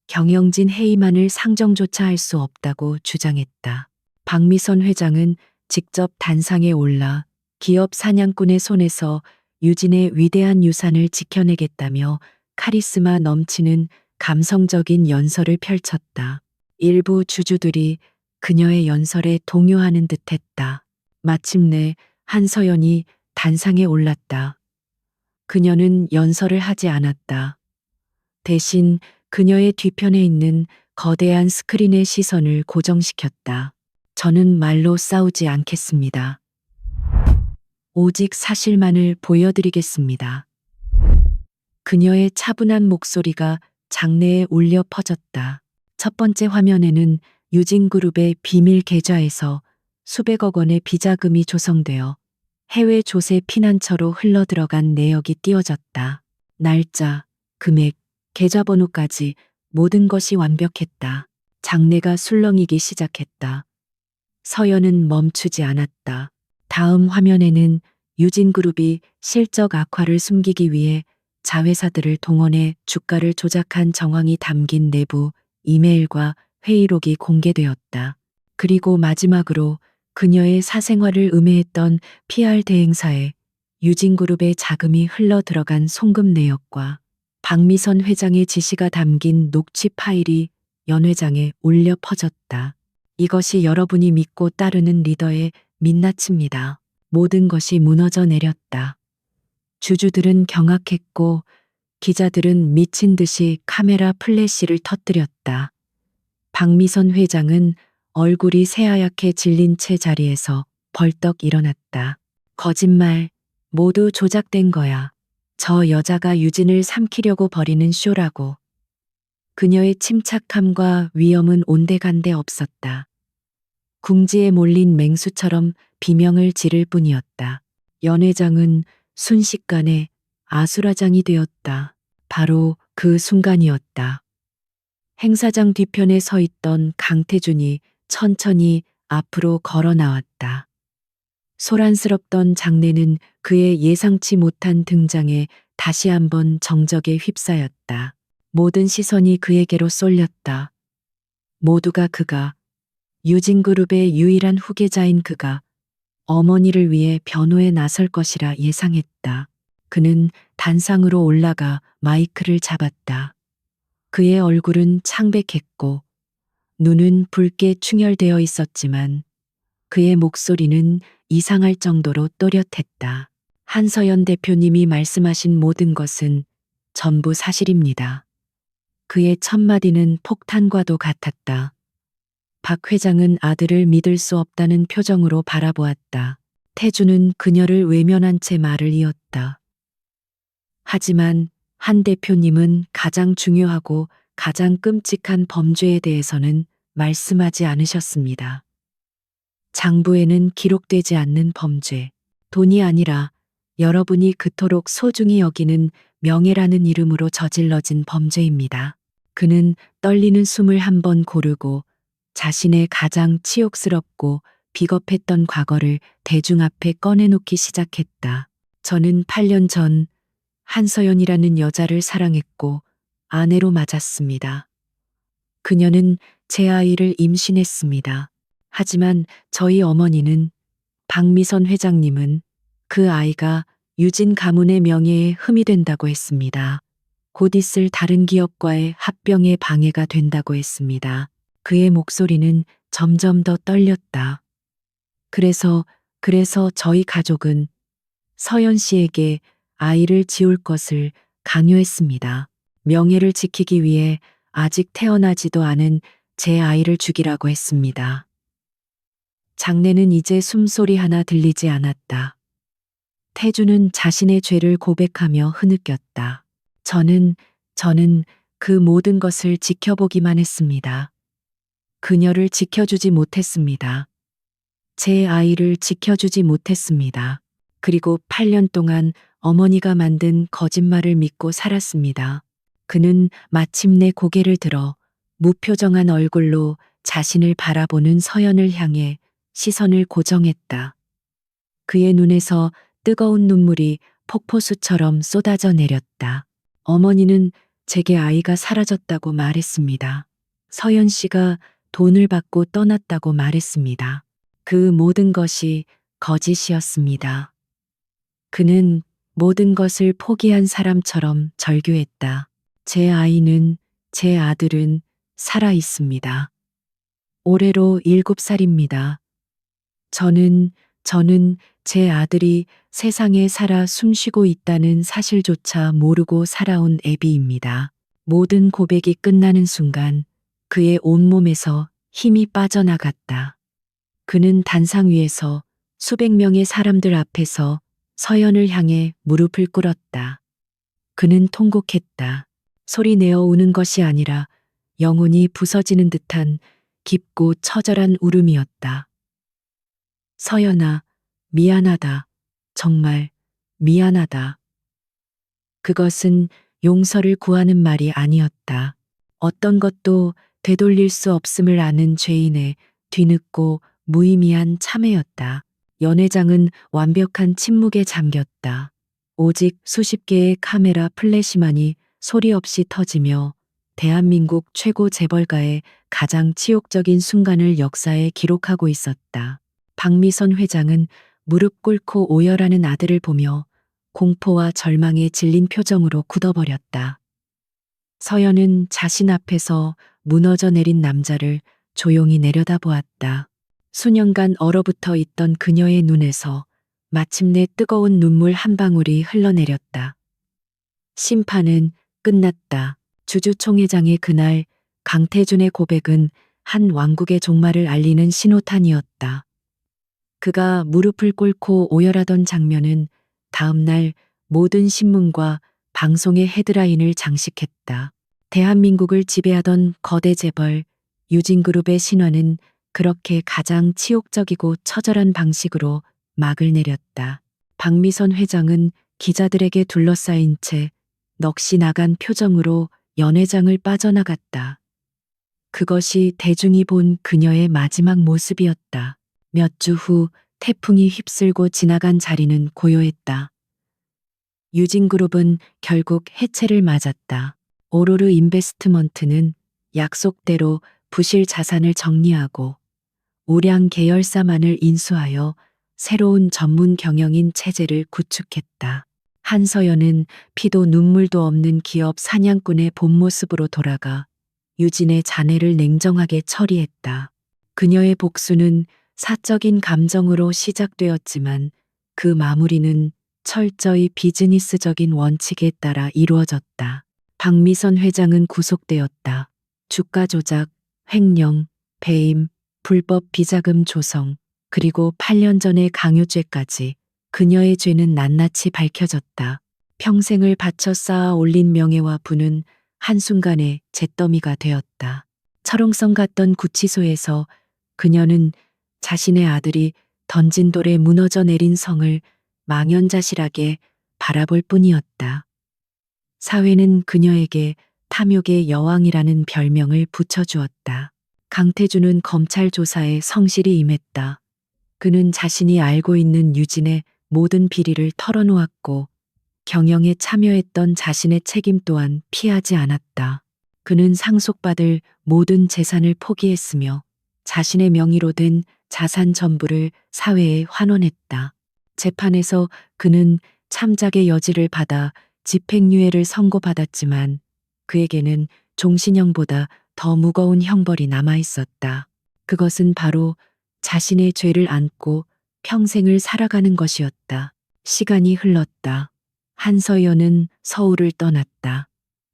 S1: 경영진 해임안을 상정조차 할 수 없다고 주장했다. 박미선 회장은 직접 단상에 올라 기업 사냥꾼의 손에서 유진의 위대한 유산을 지켜내겠다며 카리스마 넘치는 감성적인 연설을 펼쳤다. 일부 주주들이 그녀의 연설에 동요하는 듯했다. 마침내 한서연이 단상에 올랐다. 그녀는 연설을 하지 않았다. 대신 그녀의 뒤편에 있는 거대한 스크린의 시선을 고정시켰다. 저는 말로 싸우지 않겠습니다. 오직 사실만을 보여드리겠습니다. 그녀의 차분한 목소리가 장내에 울려 퍼졌다. 첫 번째 화면에는 유진그룹의 비밀 계좌에서 수백억 원의 비자금이 조성되어 해외 조세 피난처로 흘러들어간 내역이 띄워졌다. 날짜, 금액, 계좌번호까지 모든 것이 완벽했다. 장내가 술렁이기 시작했다. 서연은 멈추지 않았다. 다음 화면에는 유진그룹이 실적 악화를 숨기기 위해 자회사들을 동원해 주가를 조작한 정황이 담긴 내부 이메일과 회의록이 공개되었다. 그리고 마지막으로 그녀의 사생활을 음해했던 PR 대행사에 유진그룹의 자금이 흘러 들어간 송금 내역과 박미선 회장의 지시가 담긴 녹취 파일이 연 회장에 울려 퍼졌다. 이것이 여러분이 믿고 따르는 리더의 민낯입니다. 모든 것이 무너져 내렸다. 주주들은 경악했고 기자들은 미친 듯이 카메라 플래시를 터뜨렸다. 박미선 회장은 얼굴이 새하얗게 질린 채 자리에서 벌떡 일어났다. 거짓말, 모두 조작된 거야. 저 여자가 유진을 삼키려고 벌이는 쇼라고. 그녀의 침착함과 위엄은 온데간데 없었다. 궁지에 몰린 맹수처럼 비명을 지를 뿐이었다. 연 회장은 순식간에 아수라장이 되었다. 바로 그 순간이었다. 행사장 뒤편에 서 있던 강태준이 천천히 앞으로 걸어 나왔다. 소란스럽던 장내는 그의 예상치 못한 등장에 다시 한번 정적에 휩싸였다. 모든 시선이 그에게로 쏠렸다. 모두가 그가, 유진그룹의 유일한 후계자인 그가 어머니를 위해 변호에 나설 것이라 예상했다. 그는 단상으로 올라가 마이크를 잡았다. 그의 얼굴은 창백했고 눈은 붉게 충혈되어 있었지만 그의 목소리는 이상할 정도로 또렷했다. 한서연 대표님이 말씀하신 모든 것은 전부 사실입니다. 그의 첫마디는 폭탄과도 같았다. 박 회장은 아들을 믿을 수 없다는 표정으로 바라보았다. 태주는 그녀를 외면한 채 말을 이었다. 하지만 한 대표님은 가장 중요하고 가장 끔찍한 범죄에 대해서는 말씀하지 않으셨습니다. 장부에는 기록되지 않는 범죄, 돈이 아니라 여러분이 그토록 소중히 여기는 명예라는 이름으로 저질러진 범죄입니다. 그는 떨리는 숨을 한번 고르고 자신의 가장 치욕스럽고 비겁했던 과거를 대중 앞에 꺼내놓기 시작했다. 저는 8년 전 한서연이라는 여자를 사랑했고 아내로 맞았습니다. 그녀는 제 아이를 임신했습니다. 하지만 저희 어머니는, 박미선 회장님은 그 아이가 유진 가문의 명예에 흠이 된다고 했습니다. 곧 있을 다른 기업과의 합병에 방해가 된다고 했습니다. 그의 목소리는 점점 더 떨렸다. 그래서 저희 가족은 서연 씨에게 아이를 지울 것을 강요했습니다. 명예를 지키기 위해 아직 태어나지도 않은 제 아이를 죽이라고 했습니다. 장내는 이제 숨소리 하나 들리지 않았다. 태주는 자신의 죄를 고백하며 흐느꼈다. 저는 그 모든 것을 지켜보기만 했습니다. 그녀를 지켜주지 못했습니다. 제 아이를 지켜주지 못했습니다. 그리고 8년 동안 어머니가 만든 거짓말을 믿고 살았습니다. 그는 마침내 고개를 들어 무표정한 얼굴로 자신을 바라보는 서연을 향해 시선을 고정했다. 그의 눈에서 뜨거운 눈물이 폭포수처럼 쏟아져 내렸다. 어머니는 제게 아이가 사라졌다고 말했습니다. 서연 씨가 돈을 받고 떠났다고 말했습니다. 그 모든 것이 거짓이었습니다. 그는 모든 것을 포기한 사람처럼 절규했다. 제 아이는, 제 아들은 살아 있습니다. 올해로 7살입니다. 저는 제 아들이 세상에 살아 숨쉬고 있다는 사실조차 모르고 살아온 애비입니다. 모든 고백이 끝나는 순간 그의 온몸에서 힘이 빠져나갔다. 그는 단상 위에서 수백 명의 사람들 앞에서 서연을 향해 무릎을 꿇었다. 그는 통곡했다. 소리 내어 우는 것이 아니라 영혼이 부서지는 듯한 깊고 처절한 울음이었다. 서연아, 미안하다. 정말 미안하다. 그것은 용서를 구하는 말이 아니었다. 어떤 것도 되돌릴 수 없음을 아는 죄인의 뒤늦고 무의미한 참회였다. 연 회장은 완벽한 침묵에 잠겼다. 오직 수십 개의 카메라 플래시만이 소리 없이 터지며 대한민국 최고 재벌가의 가장 치욕적인 순간을 역사에 기록하고 있었다. 박미선 회장은 무릎 꿇고 오열하는 아들을 보며 공포와 절망에 질린 표정으로 굳어버렸다. 서연은 자신 앞에서 무너져 내린 남자를 조용히 내려다보았다. 수년간 얼어붙어 있던 그녀의 눈에서 마침내 뜨거운 눈물 한 방울이 흘러내렸다. 심판은 끝났다. 주주총회장의 그날 강태준의 고백은 한 왕국의 종말을 알리는 신호탄이었다. 그가 무릎을 꿇고 오열하던 장면은 다음날 모든 신문과 방송의 헤드라인을 장식했다. 대한민국을 지배하던 거대 재벌 유진그룹의 신화는 그렇게 가장 치욕적이고 처절한 방식으로 막을 내렸다. 박미선 회장은 기자들에게 둘러싸인 채 넋이 나간 표정으로 연회장을 빠져나갔다. 그것이 대중이 본 그녀의 마지막 모습이었다. 몇 주 후 태풍이 휩쓸고 지나간 자리는 고요했다. 유진그룹은 결국 해체를 맞았다. 오로르 인베스트먼트는 약속대로 부실 자산을 정리하고 우량 계열사만을 인수하여 새로운 전문 경영인 체제를 구축했다. 한서연은 피도 눈물도 없는 기업 사냥꾼의 본 모습으로 돌아가 유진의 잔해를 냉정하게 처리했다. 그녀의 복수는 사적인 감정으로 시작되었지만 그 마무리는 철저히 비즈니스적인 원칙에 따라 이루어졌다. 박미선 회장은 구속되었다. 주가 조작, 횡령, 배임, 불법 비자금 조성, 그리고 8년 전의 강요죄까지 그녀의 죄는 낱낱이 밝혀졌다. 평생을 바쳐 쌓아 올린 명예와 부는 한순간에 잿더미가 되었다. 철옹성 같던 구치소에서 그녀는 자신의 아들이 던진 돌에 무너져 내린 성을 망연자실하게 바라볼 뿐이었다. 사회는 그녀에게 탐욕의 여왕이라는 별명을 붙여주었다. 강태준은 검찰 조사에 성실히 임했다. 그는 자신이 알고 있는 유진의 모든 비리를 털어놓았고 경영에 참여했던 자신의 책임 또한 피하지 않았다. 그는 상속받을 모든 재산을 포기했으며 자신의 명의로 된 자산 전부를 사회에 환원했다. 재판에서 그는 참작의 여지를 받아 집행유예를 선고받았지만 그에게는 종신형보다 더 무거운 형벌이 남아 있었다. 그것은 바로 자신의 죄를 안고 평생을 살아가는 것이었다. 시간이 흘렀다. 한서연은 서울을 떠났다.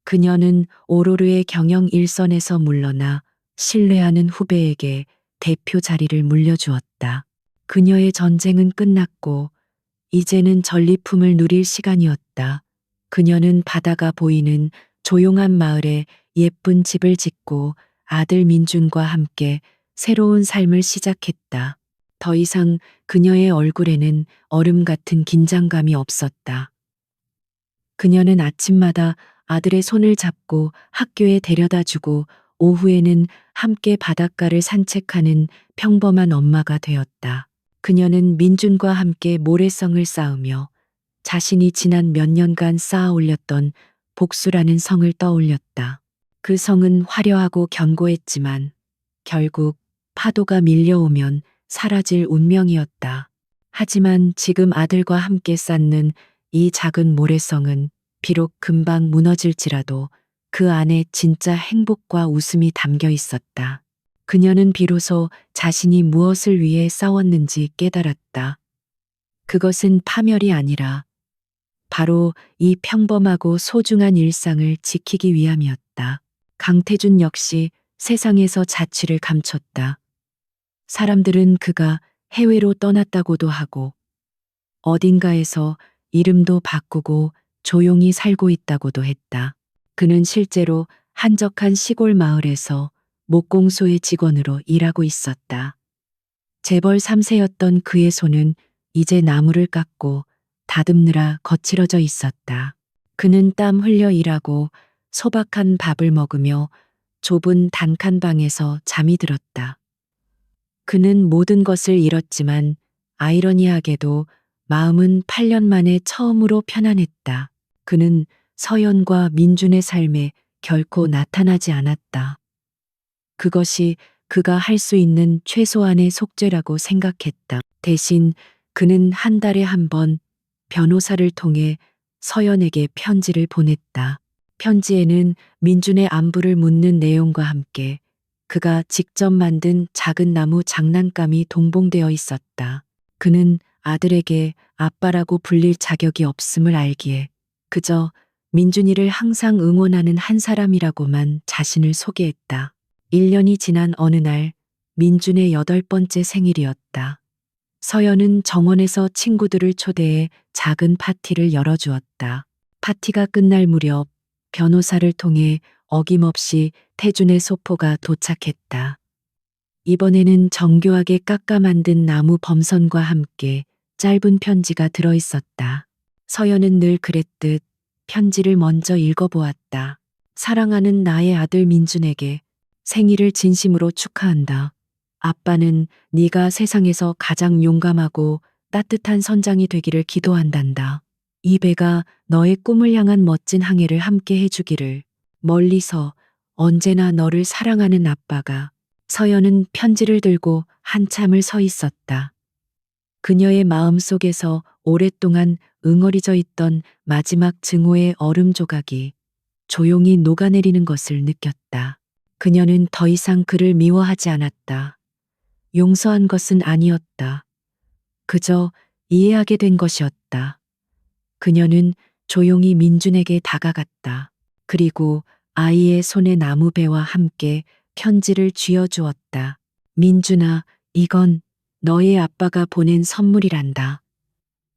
S1: 그녀는 오로르의 경영 일선에서 물러나 신뢰하는 후배에게 대표 자리를 물려주었다. 그녀의 전쟁은 끝났고 이제는 전리품을 누릴 시간이었다. 그녀는 바다가 보이는 조용한 마을에 예쁜 집을 짓고 아들 민준과 함께 새로운 삶을 시작했다. 더 이상 그녀의 얼굴에는 얼음 같은 긴장감이 없었다. 그녀는 아침마다 아들의 손을 잡고 학교에 데려다 주고 오후에는 함께 바닷가를 산책하는 평범한 엄마가 되었다. 그녀는 민준과 함께 모래성을 쌓으며 자신이 지난 몇 년간 쌓아 올렸던 복수라는 성을 떠올렸다. 그 성은 화려하고 견고했지만 결국 파도가 밀려오면 사라질 운명이었다. 하지만 지금 아들과 함께 쌓는 이 작은 모래성은 비록 금방 무너질지라도 그 안에 진짜 행복과 웃음이 담겨 있었다. 그녀는 비로소 자신이 무엇을 위해 싸웠는지 깨달았다. 그것은 파멸이 아니라 바로 이 평범하고 소중한 일상을 지키기 위함이었다. 강태준 역시 세상에서 자취를 감췄다. 사람들은 그가 해외로 떠났다고도 하고 어딘가에서 이름도 바꾸고 조용히 살고 있다고도 했다. 그는 실제로 한적한 시골 마을에서 목공소의 직원으로 일하고 있었다. 재벌 3세였던 그의 손은 이제 나무를 깎고 다듬느라 거칠어져 있었다. 그는 땀 흘려 일하고 소박한 밥을 먹으며 좁은 단칸방에서 잠이 들었다. 그는 모든 것을 잃었지만 아이러니하게도 마음은 8년 만에 처음으로 편안했다. 그는 서연과 민준의 삶에 결코 나타나지 않았다. 그것이 그가 할 수 있는 최소한의 속죄라고 생각했다. 대신 그는 한 달에 한 번 변호사를 통해 서연에게 편지를 보냈다. 편지에는 민준의 안부를 묻는 내용과 함께 그가 직접 만든 작은 나무 장난감이 동봉되어 있었다. 그는 아들에게 아빠라고 불릴 자격이 없음을 알기에 그저 민준이를 항상 응원하는 한 사람이라고만 자신을 소개했다. 1년이 지난 어느 날 민준의 8번째 생일이었다. 서연은 정원에서 친구들을 초대해 작은 파티를 열어주었다. 파티가 끝날 무렵 변호사를 통해 어김없이 태준의 소포가 도착했다. 이번에는 정교하게 깎아 만든 나무 범선과 함께 짧은 편지가 들어 있었다. 서연은 늘 그랬듯 편지를 먼저 읽어보았다. 사랑하는 나의 아들 민준에게 생일을 진심으로 축하한다. 아빠는 네가 세상에서 가장 용감하고 따뜻한 선장이 되기를 기도한단다. 이 배가 너의 꿈을 향한 멋진 항해를 함께 해주기를. 멀리서 언제나 너를 사랑하는 아빠가. 서연은 편지를 들고 한참을 서 있었다. 그녀의 마음 속에서 오랫동안 응어리져 있던 마지막 증오의 얼음 조각이 조용히 녹아내리는 것을 느꼈다. 그녀는 더 이상 그를 미워하지 않았다. 용서한 것은 아니었다. 그저 이해하게 된 것이었다. 그녀는 조용히 민준에게 다가갔다. 그리고 아이의 손에 나무배와 함께 편지를 쥐어주었다. 민준아, 이건 너의 아빠가 보낸 선물이란다.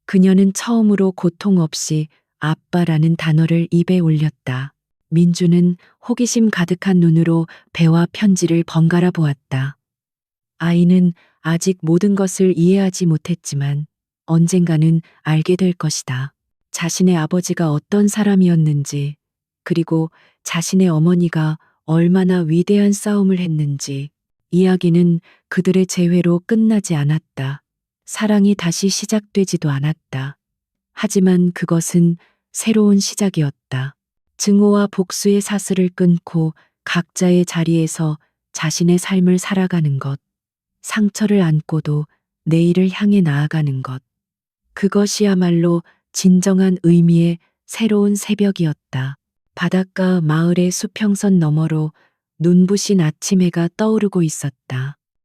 S1: 그녀는 처음으로 고통 없이 아빠라는 단어를 입에 올렸다. 민준은 호기심 가득한 눈으로 배와 편지를 번갈아 보았다. 아이는 아직 모든 것을 이해하지 못했지만 언젠가는 알게 될 것이다. 자신의 아버지가 어떤 사람이었는지, 그리고 자신의 어머니가 얼마나 위대한 싸움을 했는지. 이야기는 그들의 재회로 끝나지 않았다. 사랑이 다시 시작되지도 않았다. 하지만 그것은 새로운 시작이었다. 증오와 복수의 사슬을 끊고 각자의 자리에서 자신의 삶을 살아가는 것. 상처를 안고도 내일을 향해 나아가는 것. 그것이야말로 진정한 의미의 새로운 새벽이었다. 바닷가 마을의 수평선 너머로 눈부신 아침 해가 떠오르고 있었다.